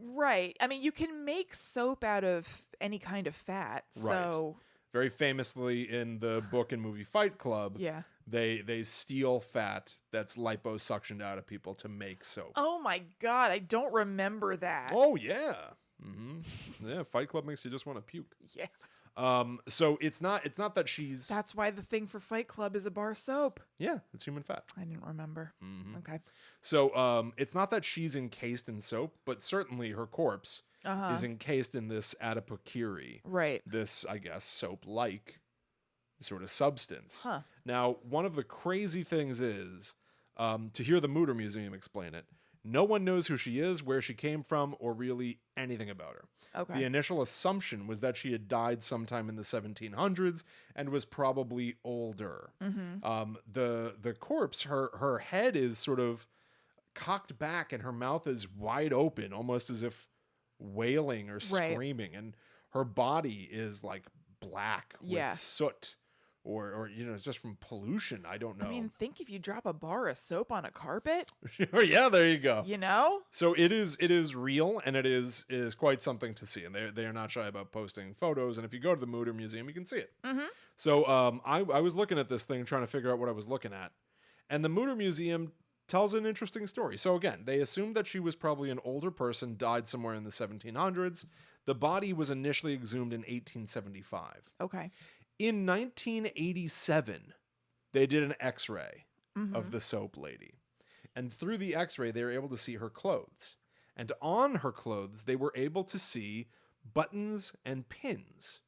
Right. I mean, you can make soap out of any kind of fat. So very famously in the book and movie Fight Club, yeah, they steal fat that's liposuctioned out of people to make soap. Oh my God, I don't remember that. Oh yeah. Yeah, Fight Club makes you just want to puke. Yeah. So it's not that she's... That's why the thing for Fight Club is a bar soap. Yeah, it's human fat. I didn't remember. Okay. So it's not that she's encased in soap, but certainly her corpse is encased in this adipocere. Right. This, I guess, soap-like sort of substance. Huh. Now, one of the crazy things is, to hear the Mütter Museum explain it, no one knows who she is, where she came from, or really anything about her. Okay. The initial assumption was that she had died sometime in the 1700s and was probably older. The corpse, her head is sort of cocked back and her mouth is wide open, almost as if wailing or screaming. And her body is like black with soot. Or just from pollution. I don't know. I mean, think if you drop a bar of soap on a carpet. Sure, yeah, there you go. So it is real, and it is quite something to see. And they are not shy about posting photos. And if you go to the Mütter Museum, you can see it. So I was looking at this thing, trying to figure out what I was looking at. And the Mütter Museum tells an interesting story. So again, they assumed that she was probably an older person, died somewhere in the 1700s. The body was initially exhumed in 1875. Okay. In 1987, they did an X-ray of the soap lady. And through the X-ray, they were able to see her clothes. And on her clothes, they were able to see buttons and pins,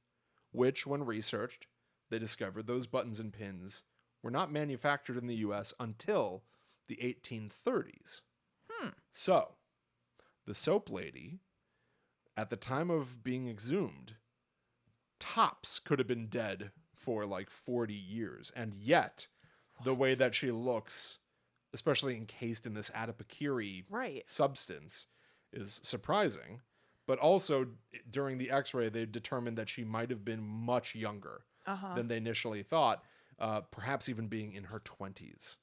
which, when researched, they discovered those buttons and pins were not manufactured in the U.S. until the 1830s. So, the soap lady, at the time of being exhumed, tops could have been dead for like 40 years. And yet, the way that she looks, especially encased in this adipocere substance, is surprising. But also, during the X-ray, they determined that she might have been much younger than they initially thought, perhaps even being in her 20s.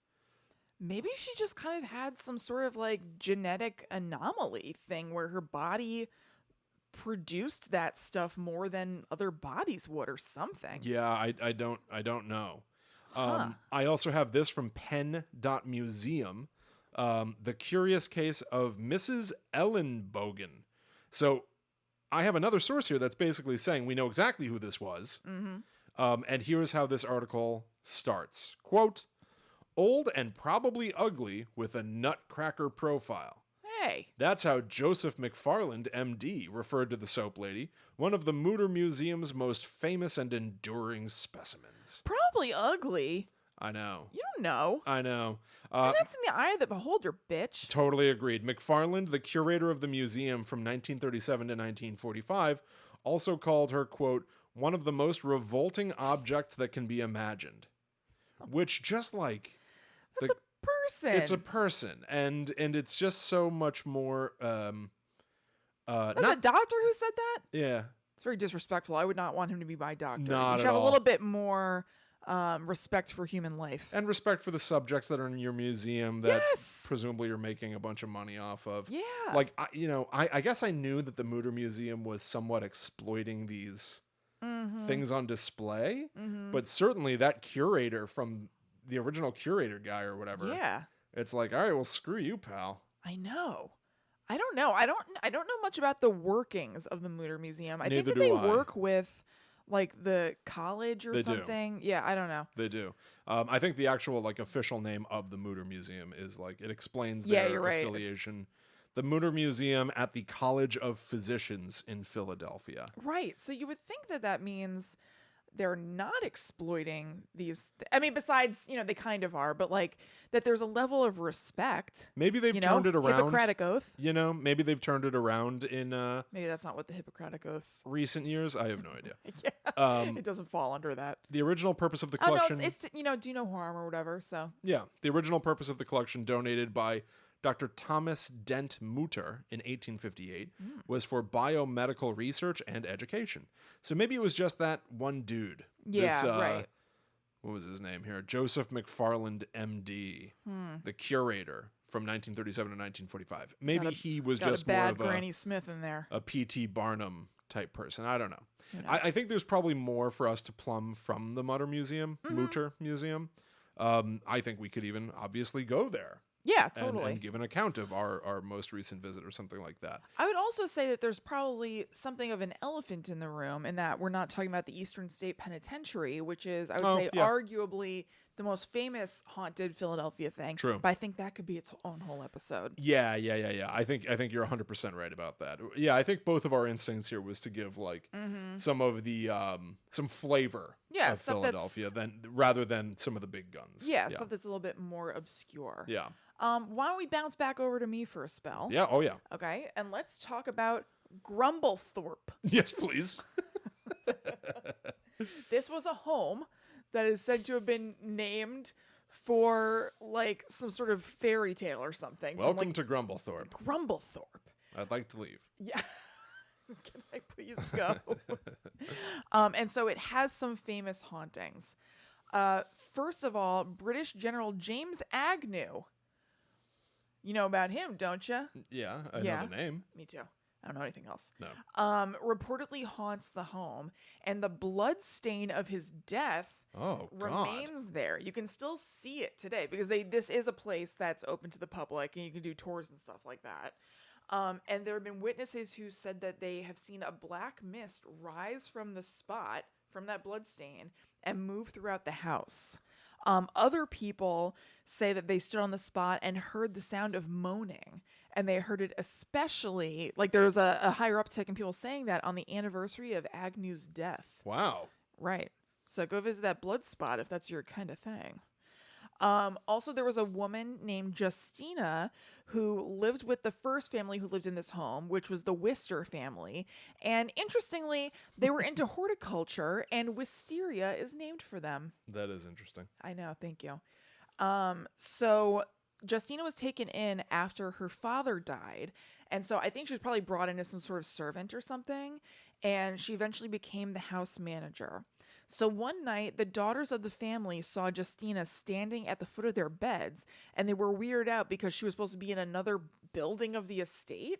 Maybe she just kind of had some sort of like genetic anomaly thing where her body produced that stuff more than other bodies would or something. Yeah, I don't know. I also have this from pen.museum, the curious case of Mrs. Ellenbogen. So I have another source here that's basically saying we know exactly who this was. And here's how this article starts. Quote, Old and probably ugly with a nutcracker profile. Hey. That's how Joseph McFarland, MD, referred to the soap lady, one of the Mütter Museum's most famous and enduring specimens. Probably ugly. I know. You don't know. I know. And that's in the eye of the beholder, bitch. Totally agreed. McFarland, the curator of the museum from 1937 to 1945, also called her, quote, one of the most revolting objects that can be imagined. Which just like... That's a person. It's a person. And it's just so much more... That's a doctor who said that? Yeah. It's very disrespectful. I would not want him to be my doctor. Not you should at have all. a little bit more respect for human life. And respect for the subjects that are in your museum that Yes. presumably you're making a bunch of money off of. Yeah. Like, I guess I knew that the Mütter Museum was somewhat exploiting these things on display, but certainly that curator from the original curator guy or whatever. Yeah. It's like, all right, well, screw you, pal. I know. I don't know. I don't know much about the workings of the Mütter Museum. I think Neither that they do I. work with like the college or They do. something. Yeah, I don't know. They do. I think the actual like official name of the Mütter Museum is like, it explains Yeah, their you're right. affiliation. The Mütter Museum at the College of Physicians in Philadelphia. Right. So you would think that that means they're not exploiting these. I mean, besides, they kind of are, but like that there's a level of respect. Maybe they've turned it around. Hippocratic Oath. Maybe they've turned it around in Maybe that's not what the Hippocratic Oath. recent years. I have no idea. Yeah. It doesn't fall under that. The original purpose of the Oh, no, collection. it's do no harm or whatever. So. Yeah, the original purpose of the collection, donated by Dr. Thomas Dent Mütter in 1858, was for biomedical research and education. So maybe it was just that one dude. Yeah, right. What was his name here? Joseph McFarland, MD, the curator from 1937 to 1945. Maybe he was Got just a bad more of Granny Smith in there. a P.T. Barnum type person. I don't know. Who knows? I think there's probably more for us to plumb from the Mütter Museum. I think we could even obviously go there. Yeah, And, totally. and give an account of our most recent visit or something like that. I would also say that there's probably something of an elephant in the room in that we're not talking about the Eastern State Penitentiary, which is, I would say, yeah. arguably the most famous haunted Philadelphia thing. True. But I think that could be its own whole episode. Yeah. I think you're 100% right about that. Yeah, I think both of our instincts here was to give like some of the some flavor Yeah, of stuff that's- Philadelphia rather than some of the big guns. Yeah, stuff that's a little bit more obscure. Yeah. Why don't we bounce back over to me for a spell? Yeah. Oh yeah. Okay, and let's talk about Grumblethorpe. Yes, please. This was a home that is said to have been named for like some sort of fairy tale or something. Welcome to Grumblethorpe. Grumblethorpe. I'd like to leave. Yeah. Can I please go? And so it has some famous hauntings. First of all, British General James Agnew. You know about him, don't you? Yeah, I Yeah. know the name. Me too. I don't know anything else. No. Reportedly haunts the home, and the blood stain of his death Oh, God. remains there. You can still see it today because this is a place that's open to the public, and you can do tours and stuff like that. And there have been witnesses who said that they have seen a black mist rise from the spot, from that blood stain, and move throughout the house. Other people say that they stood on the spot and heard the sound of moaning, and they heard it especially, like there was a higher uptick in people saying that on the anniversary of Agnew's death. Wow. Right. So go visit that blood spot if that's your kind of thing. Also, there was a woman named Justina who lived with the first family who lived in this home, which was the Wister family. And interestingly, they were into horticulture, and wisteria is named for them. That is interesting. I know. Thank you. So Justina was taken in after her father died. And so I think she was probably brought in as some sort of servant or something. And she eventually became the house manager. So one night, the daughters of the family saw Justina standing at the foot of their beds, and they were weirded out because she was supposed to be in another building of the estate.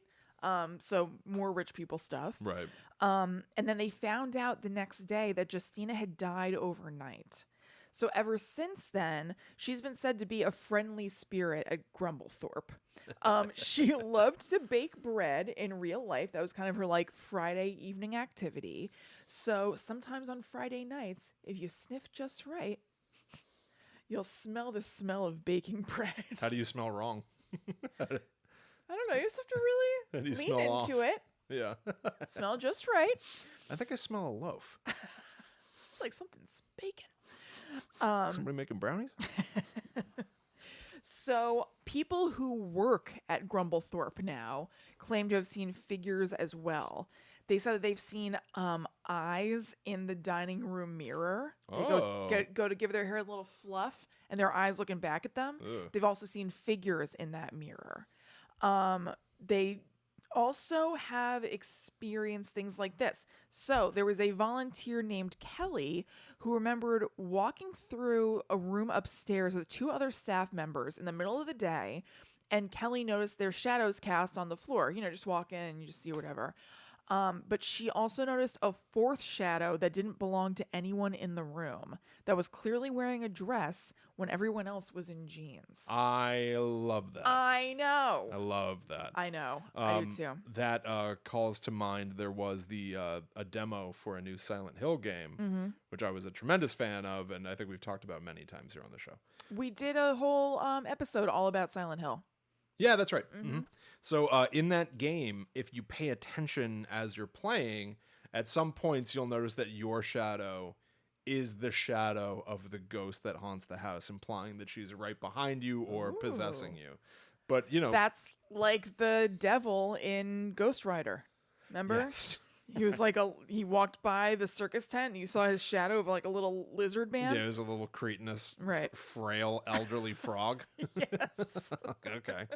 So more rich people stuff. Right. And then they found out the next day that Justina had died overnight. So ever since then, she's been said to be a friendly spirit at Grumblethorpe. She loved to bake bread in real life. That was kind of her like Friday evening activity. So sometimes on Friday nights, if you sniff just right, You'll smell the smell of baking bread. How do you smell wrong? I don't know. You just have to How do you really smell lean off? into it. Yeah. Smell just right. I think I smell a loaf. Seems like something's baking. Somebody making brownies? So people who work at Grumblethorpe now claim to have seen figures as well. They said that they've seen eyes in the dining room mirror. They go to give their hair a little fluff, and their eyes looking back at them. Ugh. They've also seen figures in that mirror. They also have experienced things like this. So there was a volunteer named Kelly who remembered walking through a room upstairs with 2 other staff members in the middle of the day, and Kelly noticed their shadows cast on the floor. You know, just walk in and you just see whatever. But she also noticed a 4th shadow that didn't belong to anyone in the room, that was clearly wearing a dress when everyone else was in jeans. I love that. I know. I love that. I know. I do too. That calls to mind there was a demo for a new Silent Hill game, which I was a tremendous fan of, and I think we've talked about many times here on the show. We did a whole episode all about Silent Hill. Yeah, that's right. So in that game, if you pay attention as you're playing, at some points you'll notice that your shadow is the shadow of the ghost that haunts the house, implying that she's right behind you or possessing you. But, you know... That's like the devil in Ghost Rider. Remember? Yes. He was like he walked by the circus tent and you saw his shadow of like a little lizard man. Yeah, it was a little cretinous, Right. frail, elderly frog. Yes. Okay.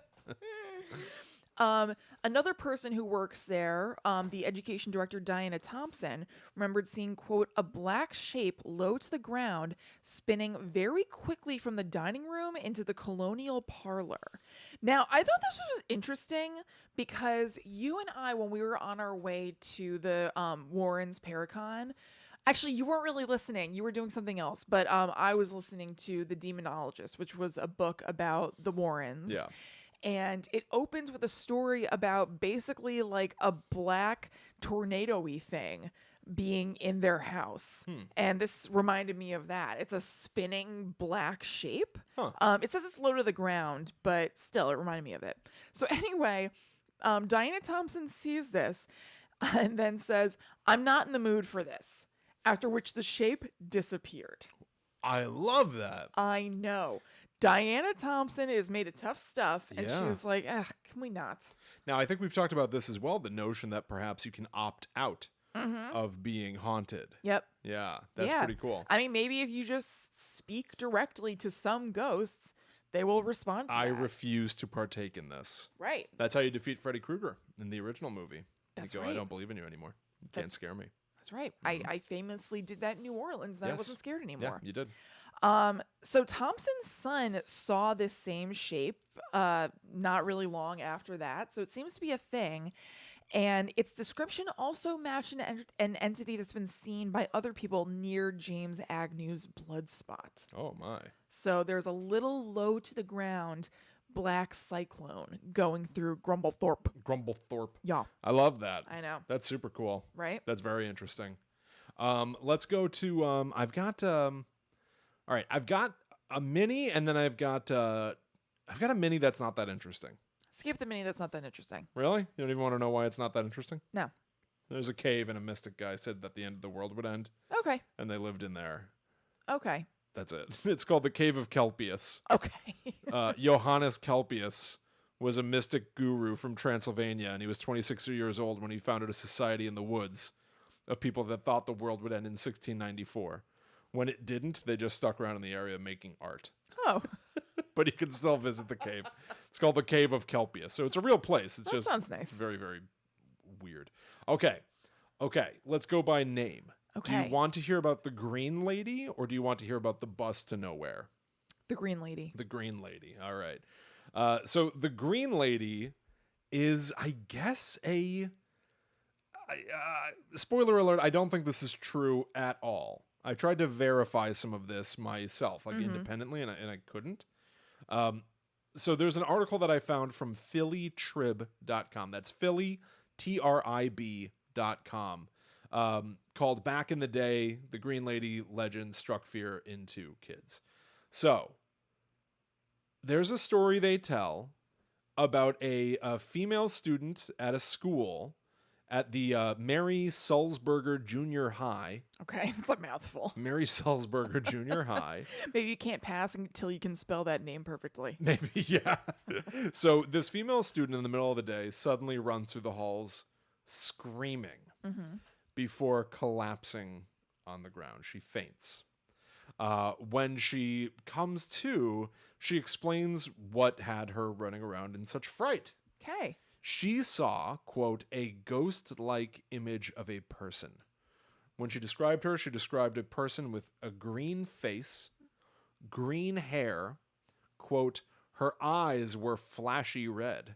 Another person who works there, the education director, Diana Thompson, remembered seeing, quote, a black shape low to the ground spinning very quickly from the dining room into the colonial parlor. Now, I thought this was interesting because you and I, when we were on our way to the Warrens Paracon, actually, you weren't really listening. You were doing something else. But I was listening to The Demonologist, which was a book about the Warrens. Yeah. And it opens with a story about basically like a black tornado-y thing being in their house. And this reminded me of that. It's a spinning black shape. It says it's low to the ground, but still, it reminded me of it. So anyway, Diana Thompson sees this and then says, I'm not in the mood for this. After which the shape disappeared. I love that. I know. Diana Thompson is made of tough stuff, and she was like, can we not? Now, I think we've talked about this as well, the notion that perhaps you can opt out of being haunted. Yep. Yeah, that's pretty cool. I mean, maybe if you just speak directly to some ghosts, they will respond to I that. refuse to partake in this. Right. That's how you defeat Freddy Krueger in the original movie. That's you go, right. I don't believe in you anymore. You can't scare me. That's right. I famously did that in New Orleans, then I wasn't scared anymore. Yeah, you did. So Thompson's son saw this same shape not really long after that. So it seems to be a thing. And its description also matched an entity that's been seen by other people near James Agnew's blood spot. Oh, my. So there's a little low to the ground black cyclone going through Grumblethorpe. Grumblethorpe. Yeah. I love that. I know. That's super cool. Right? That's very interesting. Let's go to, all right, I've got a mini, and then I've got a mini that's not that interesting. Skip the mini. That's not that interesting. Really? You don't even want to know why it's not that interesting? No. There's a cave, and a mystic guy said that the end of the world would end, Okay. and they lived in there. Okay. That's it. It's called the Cave of Kelpius. Okay. Johannes Kelpius was a mystic guru from Transylvania, and he was 26 years old when he founded a society in the woods of people that thought the world would end in 1694. When it didn't, they just stuck around in the area making art. Oh. But you can still visit the cave. It's called the Cave of Kelpius. So it's a real place. It's just sounds nice. Very, very weird. Okay, let's go by name. Okay. Do you want to hear about the Green Lady, or do you want to hear about the bus to nowhere? The Green Lady. The Green Lady. All right. So the Green Lady is, I guess, spoiler alert, I don't think this is true at all. I tried to verify some of this myself, like independently, and I couldn't. So there's an article that I found from phillytrib.com. That's Philly, TRIB.com, called Back in the Day, the Green Lady Legend Struck Fear into Kids. So, there's a story they tell about a female student at a school at the Mary Sulzberger Junior High. Okay, it's a mouthful. Mary Sulzberger Junior High. Maybe you can't pass until you can spell that name perfectly. Maybe, yeah. So this female student in the middle of the day suddenly runs through the halls screaming before collapsing on the ground. She faints. When she comes to, she explains what had her running around in such fright. Okay. She saw, quote, a ghost-like image of a person. When she described her, she described a person with a green face, green hair, quote, her eyes were flashy red.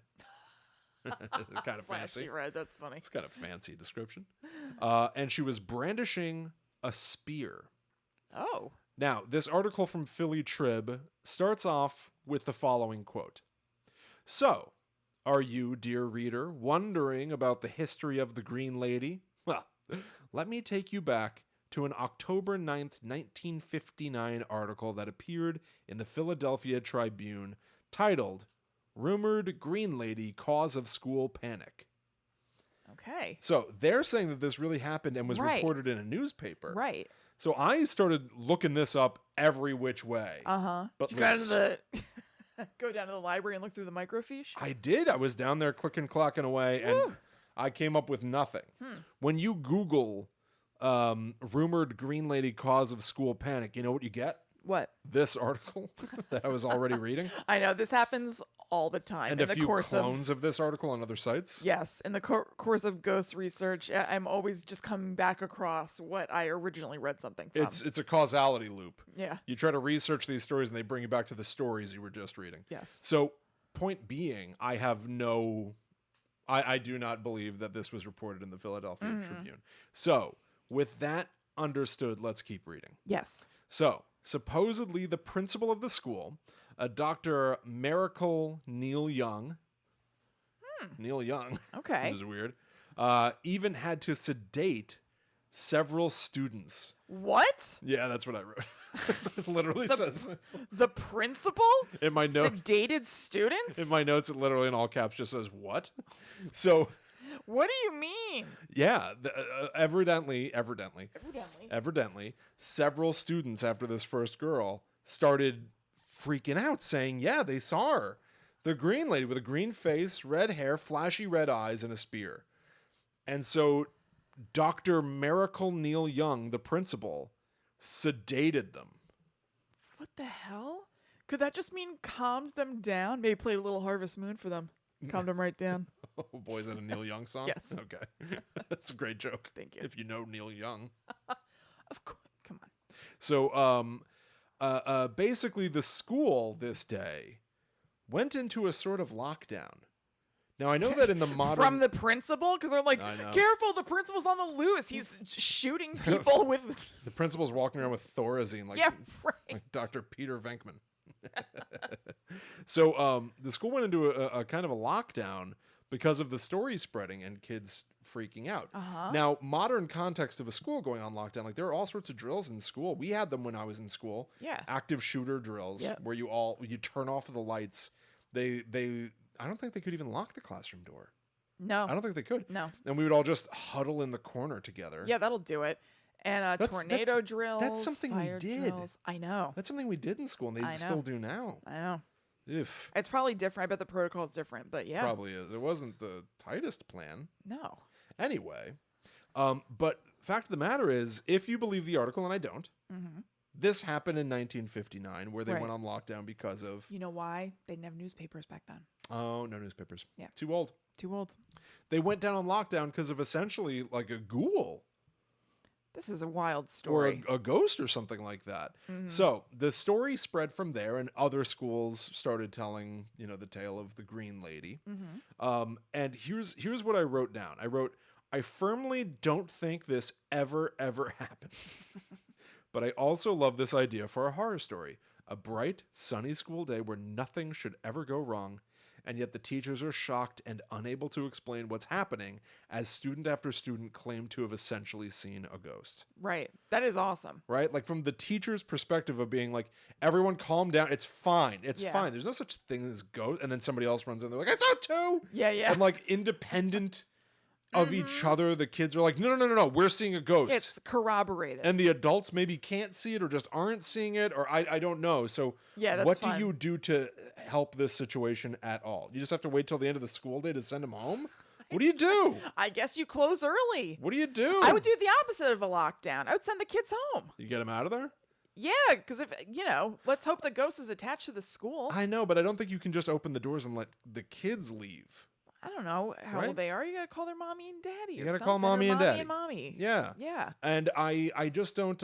Kind of Flashy fancy. red, that's funny. It's kind of fancy description. And she was brandishing a spear. Oh. Now, this article from Philly Trib starts off with the following quote. So, are you, dear reader, wondering about the history of the Green Lady? Well, let me take you back to an October 9th, 1959 article that appeared in the Philadelphia Tribune titled, Rumored Green Lady Cause of School Panic. Okay. So they're saying that this really happened and was Right. reported in a newspaper. Right. So I started looking this up every which way. But Did you go down to the go down to the library and look through the microfiche? I did. I was down there clicking, clocking away, and Woo. I came up with nothing. When you Google rumored Green Lady cause of school panic, you know what you get? What? This article that I was already reading. I know this happens all the time And in a the few course clones of this article on other sites. Yes, in the course of ghost research, I'm always just coming back across what I originally read something from. It's a causality loop. Yeah. You try to research these stories and they bring you back to the stories you were just reading. Yes. So, point being, I do not believe that this was reported in the Philadelphia Tribune. So, with that understood, let's keep reading. Yes. So, supposedly the principal of the school, a Dr. Miracle Neil Young. Neil Young. Okay. This is weird. Even had to sedate several students. What? Yeah, that's what I wrote. It literally says The principal in my note. sedated students? In my notes, it literally in all caps just says what. So, What do you mean? yeah, evidently, several students after this first girl started freaking out, saying, "Yeah, they saw her, the Green Lady with a green face, red hair, flashy red eyes, and a spear." And so, Dr. Miracle Neil Young, the principal, sedated them. What the hell? Could that just mean calmed them down? Maybe played a little Harvest Moon for them. Calmed them right down. Oh boy, is that a Neil Young song? Yes. Okay. That's a great joke. Thank you. If you know Neil Young. Of course. Come on. So, basically the school this day went into a sort of lockdown. Now, I know that in the modern... From the principal? Because they're like, I know. careful, the principal's on the loose. He's shooting people with... The principal's walking around with Thorazine like, Yeah, right. like Dr. Peter Venkman. So the school went into a kind of a lockdown because of the story spreading and kids freaking out. Now, modern context of a school going on lockdown, like there are all sorts of drills in school. We had them when I was in school. Yeah. Active shooter drills where you turn off the lights. I don't think they could even lock the classroom door. No. I don't think they could. No. And we would all just huddle in the corner together. Yeah, that'll do it. And tornado drills. That's something we fire did. Drills. I know. That's something we did in school, and they still do now. I know. If It's probably different. I bet the protocol is different, but yeah. probably is. It wasn't the tightest plan. No. Anyway, but fact of the matter is, if you believe the article, and I don't, this happened in 1959, where they Right. went on lockdown because of... You know why? They didn't have newspapers back then. Oh, no newspapers. Yeah. Too old. Too old. They went down on lockdown because of essentially like a ghoul. This is a wild Or story. a ghost or something like that. So the story spread from there, and other schools started telling, the tale of the Green Lady. And here's what I wrote down. I wrote, I firmly don't think this ever happened. But I also love this idea for a horror story. A bright, sunny school day where nothing should ever go wrong. and yet the teachers are shocked and unable to explain what's happening as student after student claim to have essentially seen a ghost. Right. That is awesome. Right? Like from the teacher's perspective of being like, everyone calm down. It's fine. It's fine. There's no such thing as ghost. And then somebody else runs in. They're like, I saw two. Yeah, yeah. And like independent of each other, the kids are like, no, we're seeing a ghost. It's corroborated. And the adults maybe can't see it or just aren't seeing it, or I don't know. So that's what fun. do you do to help this situation at all? You just have to wait till the end of the school day to send them home? What do you do? I guess you close early. What do you do? I would do the opposite of a lockdown. I would send the kids home. You get them out of there? Yeah, because if, let's hope the ghost is attached to the school. I know, but I don't think you can just open the doors and let the kids leave. I don't know how old they are. You got to call their mommy and daddy. You got to call mommy and daddy. Mommy. Yeah. Yeah. And I just don't,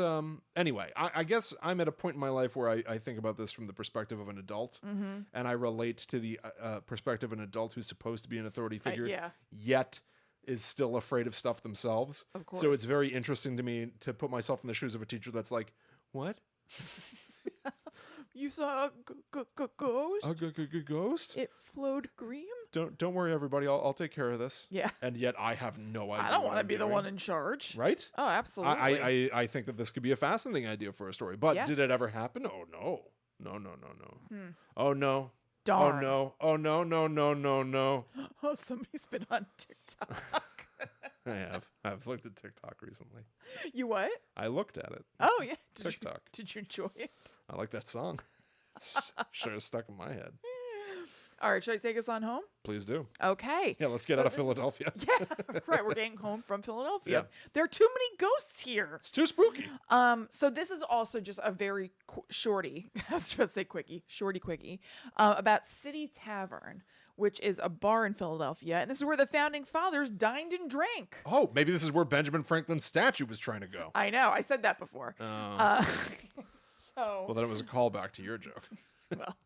anyway, I guess I'm at a point in my life where I think about this from the perspective of an adult. And I relate to the perspective of an adult who's supposed to be an authority figure, yet is still afraid of stuff themselves. Of course. So it's very interesting to me to put myself in the shoes of a teacher that's like, what? You saw a ghost? A ghost? It flowed green? Don't worry, everybody. I'll take care of this. Yeah. And yet I have no idea. I don't want to be the one in charge. Right? Oh, absolutely. I think that this could be a fascinating idea for a story. But did it ever happen? Oh, no. No. Oh, no. Darn. Oh, no. No. Oh, somebody's been on TikTok. I have. I've looked at TikTok recently. You what? I looked at it. Oh, yeah. TikTok. Did you enjoy it? I like that song. It's sure stuck in my head. All right, should I take us on home? Please do. Okay. Yeah, let's get out of Philadelphia. Yeah, right. We're getting home from Philadelphia. Yeah. There are too many ghosts here. It's too spooky. So this is also just a very shorty. I was supposed to say quickie, about City Tavern, which is a bar in Philadelphia, and this is where the founding fathers dined and drank. Oh, maybe this is where Benjamin Franklin's statue was trying to go. I know. I said that before. Well, then it was a callback to your joke. Well,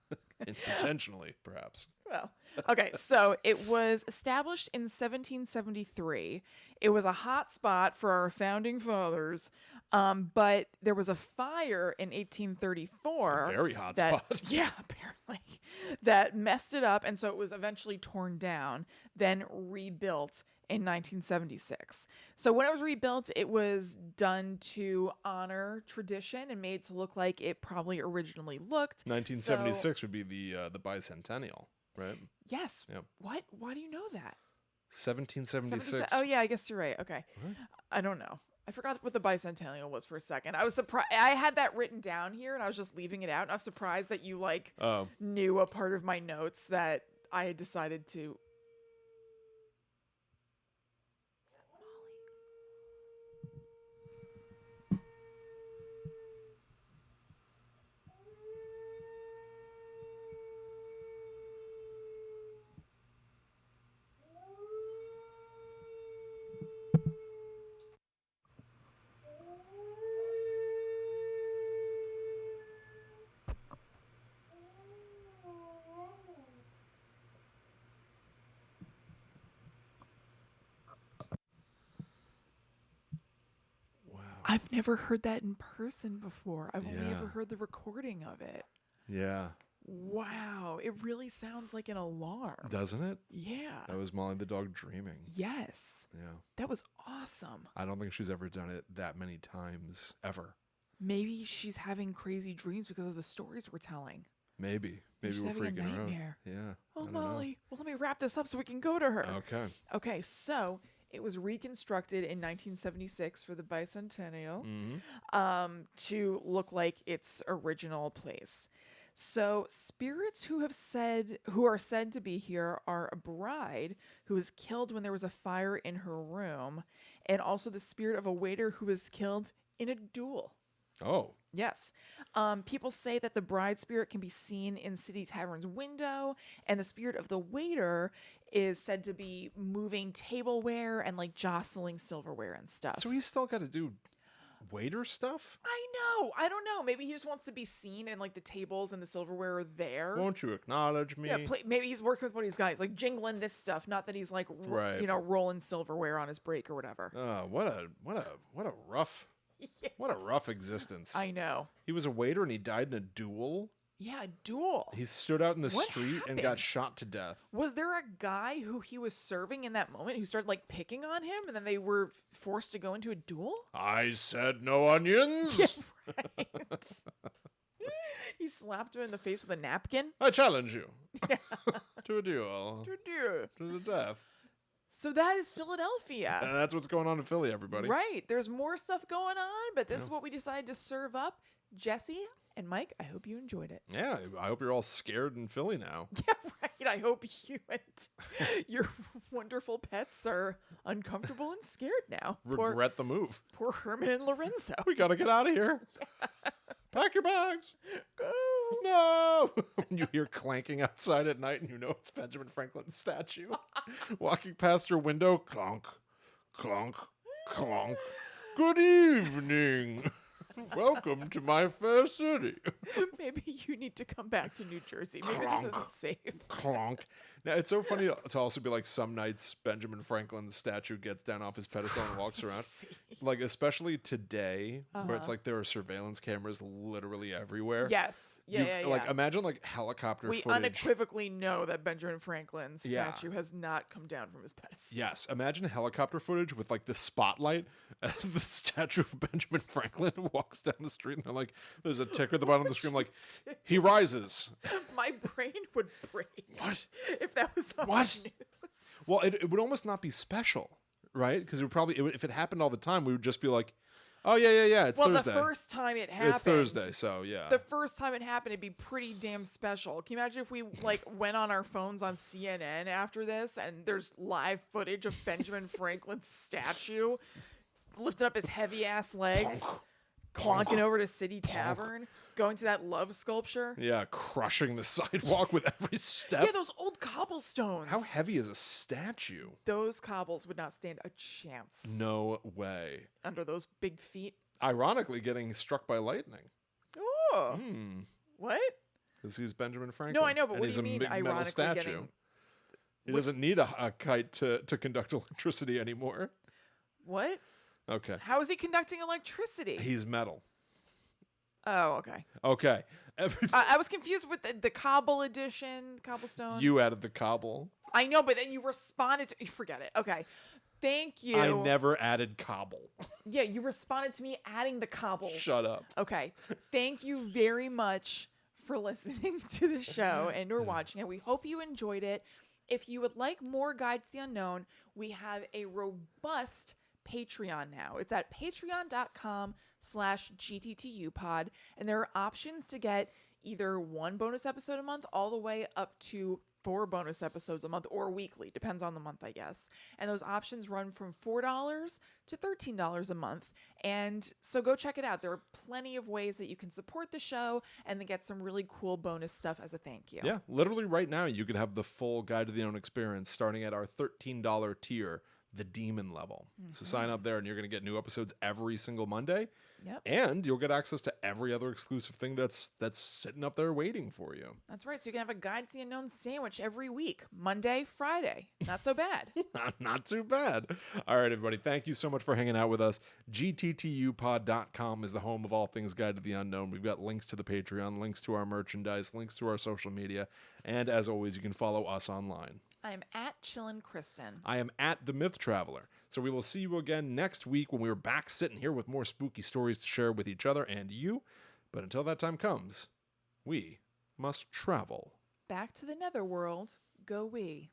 intentionally, perhaps. Well, okay. So it was established in 1773. It was a hot spot for our founding fathers, but there was a fire in 1834. A very hot spot. Yeah, apparently, that messed it up, and so it was eventually torn down, then rebuilt in 1976. So when it was rebuilt, it was done to honor tradition and made to look like it probably originally looked. 1976 would be the bicentennial, right? Yes. Yep. What? Why do you know that? 1776. Oh yeah, I guess you're right. Okay. What? I don't know. I forgot what the bicentennial was for a second. I was surprised. I had that written down here, and I was just leaving it out. And I was surprised that you knew a part of my notes that I had decided to. I've never heard that in person before. I've only ever heard the recording of it. Yeah. Wow. It really sounds like an alarm. Doesn't it? Yeah. That was Molly the dog dreaming. Yes. Yeah. That was awesome. I don't think she's ever done it that many times, ever. Maybe she's having crazy dreams because of the stories we're telling. Maybe She's we're having a freaking her out. nightmare. Yeah. Oh, Molly. Well, let me wrap this up so we can go to her. Okay. Okay, so it was reconstructed in 1976 for the bicentennial to look like its original place. So spirits who are said to be here are a bride who was killed when there was a fire in her room, and also the spirit of a waiter who was killed in a duel. Oh. Yes. People say that the bride spirit can be seen in City Tavern's window, and the spirit of the waiter is said to be moving tableware and like jostling silverware and stuff. So he's still got to do waiter stuff? I know. I don't know. Maybe he just wants to be seen and like the tables and the silverware are there. Won't you acknowledge me? Yeah, maybe he's working with what he's got. He's like jingling this stuff, not that he's like rolling silverware on his break or whatever. What a rough What a rough existence. I know. He was a waiter and he died in a duel. Yeah, a duel. He stood out in the What street and got happened? shot to death. Was there a guy who he was serving in that moment who started like picking on him and then they were forced to go into a duel? I said no onions. Yeah, right. He slapped him in the face with a napkin. I challenge you to a duel. To the death. So that is Philadelphia. And that's what's going on in Philly, everybody. Right. There's more stuff going on, but this is what we decided to serve up. Jesse and Mike, I hope you enjoyed it. Yeah, I hope you're all scared in Philly now. Yeah, right. I hope you and your wonderful pets are uncomfortable and scared now. Regret the move. Poor Herman and Lorenzo. We gotta get out of here. Pack your bags. Go. No. When you hear clanking outside at night and you know it's Benjamin Franklin's statue. Walking past your window. Clonk, clonk, clonk. Good evening. Welcome to my fair city. Maybe you need to come back to New Jersey. Maybe this isn't safe. Clonk. Now, it's so funny to also be like some nights Benjamin Franklin's statue gets down off his pedestal and walks around. Like, especially today, where it's like there are surveillance cameras literally everywhere. Yes. Yeah, Like, imagine like helicopter we footage. unequivocally know that Benjamin Franklin's statue has not come down from his pedestal. Yes, imagine helicopter footage with like the spotlight as the statue of Benjamin Franklin walks down the street, and they're like, there's a ticker at the bottom of the screen, like, he rises. My brain would break. What? If that was on What? the news. Well, it would almost not be special, right? Because if it happened all the time, we would just be like, oh yeah, it's Thursday. Well, the first time it happened. It's Thursday, so yeah. The first time it happened, it'd be pretty damn special. Can you imagine if we like went on our phones on CNN after this and there's live footage of Benjamin Franklin's statue lifting up his heavy ass legs, clonking over to City Tavern, going to that love sculpture? Yeah, crushing the sidewalk with every step. Yeah, those old cobblestones. How heavy is a statue? Those cobbles would not stand a chance No way. under those big feet. Ironically, getting struck by lightning. Oh. What? Because he's Benjamin Franklin. No, I know, but and what do he's you a mean big metal ironically statue. getting... He doesn't need a kite to conduct electricity anymore. What? Okay. How is he conducting electricity? He's metal. Oh, okay. Okay. I was confused with the cobble edition, cobblestone. You added the cobble. I know, but then you responded to... Forget it. Okay. Thank you. I never added cobble. Yeah, you responded to me adding the cobble. Shut up. Okay. Thank you very much for listening to the show and or watching it. We hope you enjoyed it. If you would like more Guides to the Unknown, we have a robust Patreon now. It's at patreon.com/GTTUpod, and there are options to get either one bonus episode a month all the way up to 4 bonus episodes a month or weekly, depends on the month, I guess. And those options run from $4 to $13 a month. And so go check it out. There are plenty of ways that you can support the show and then get some really cool bonus stuff as a thank you. Yeah, literally right now you could have the full Guide to the Unknown experience starting at our $13 tier, the Demon level. So sign up there and you're going to get new episodes every single Monday. Yep. And you'll get access to every other exclusive thing that's sitting up there waiting for you. That's right. So you can have a Guide to the Unknown sandwich every week, Monday, Friday. Not so bad. Not too bad. All right, everybody. Thank you so much for hanging out with us. GTTUpod.com is the home of all things Guide to the Unknown. We've got links to the Patreon, links to our merchandise, links to our social media. And as always, you can follow us online. I am at Chillin' Kristen. I am at The Myth Traveler. So we will see you again next week when we're back sitting here with more spooky stories to share with each other and you. But until that time comes, we must travel. Back to the netherworld, go we.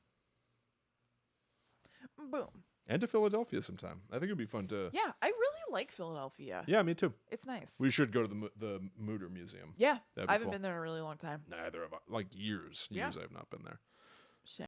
Boom. And to Philadelphia sometime. I think it'd be fun to... Yeah, I really like Philadelphia. Yeah, me too. It's nice. We should go to the Mütter Museum. Yeah, That'd I be haven't cool. been there in a really long time. Neither have I. Like years. Yeah. I have not been there.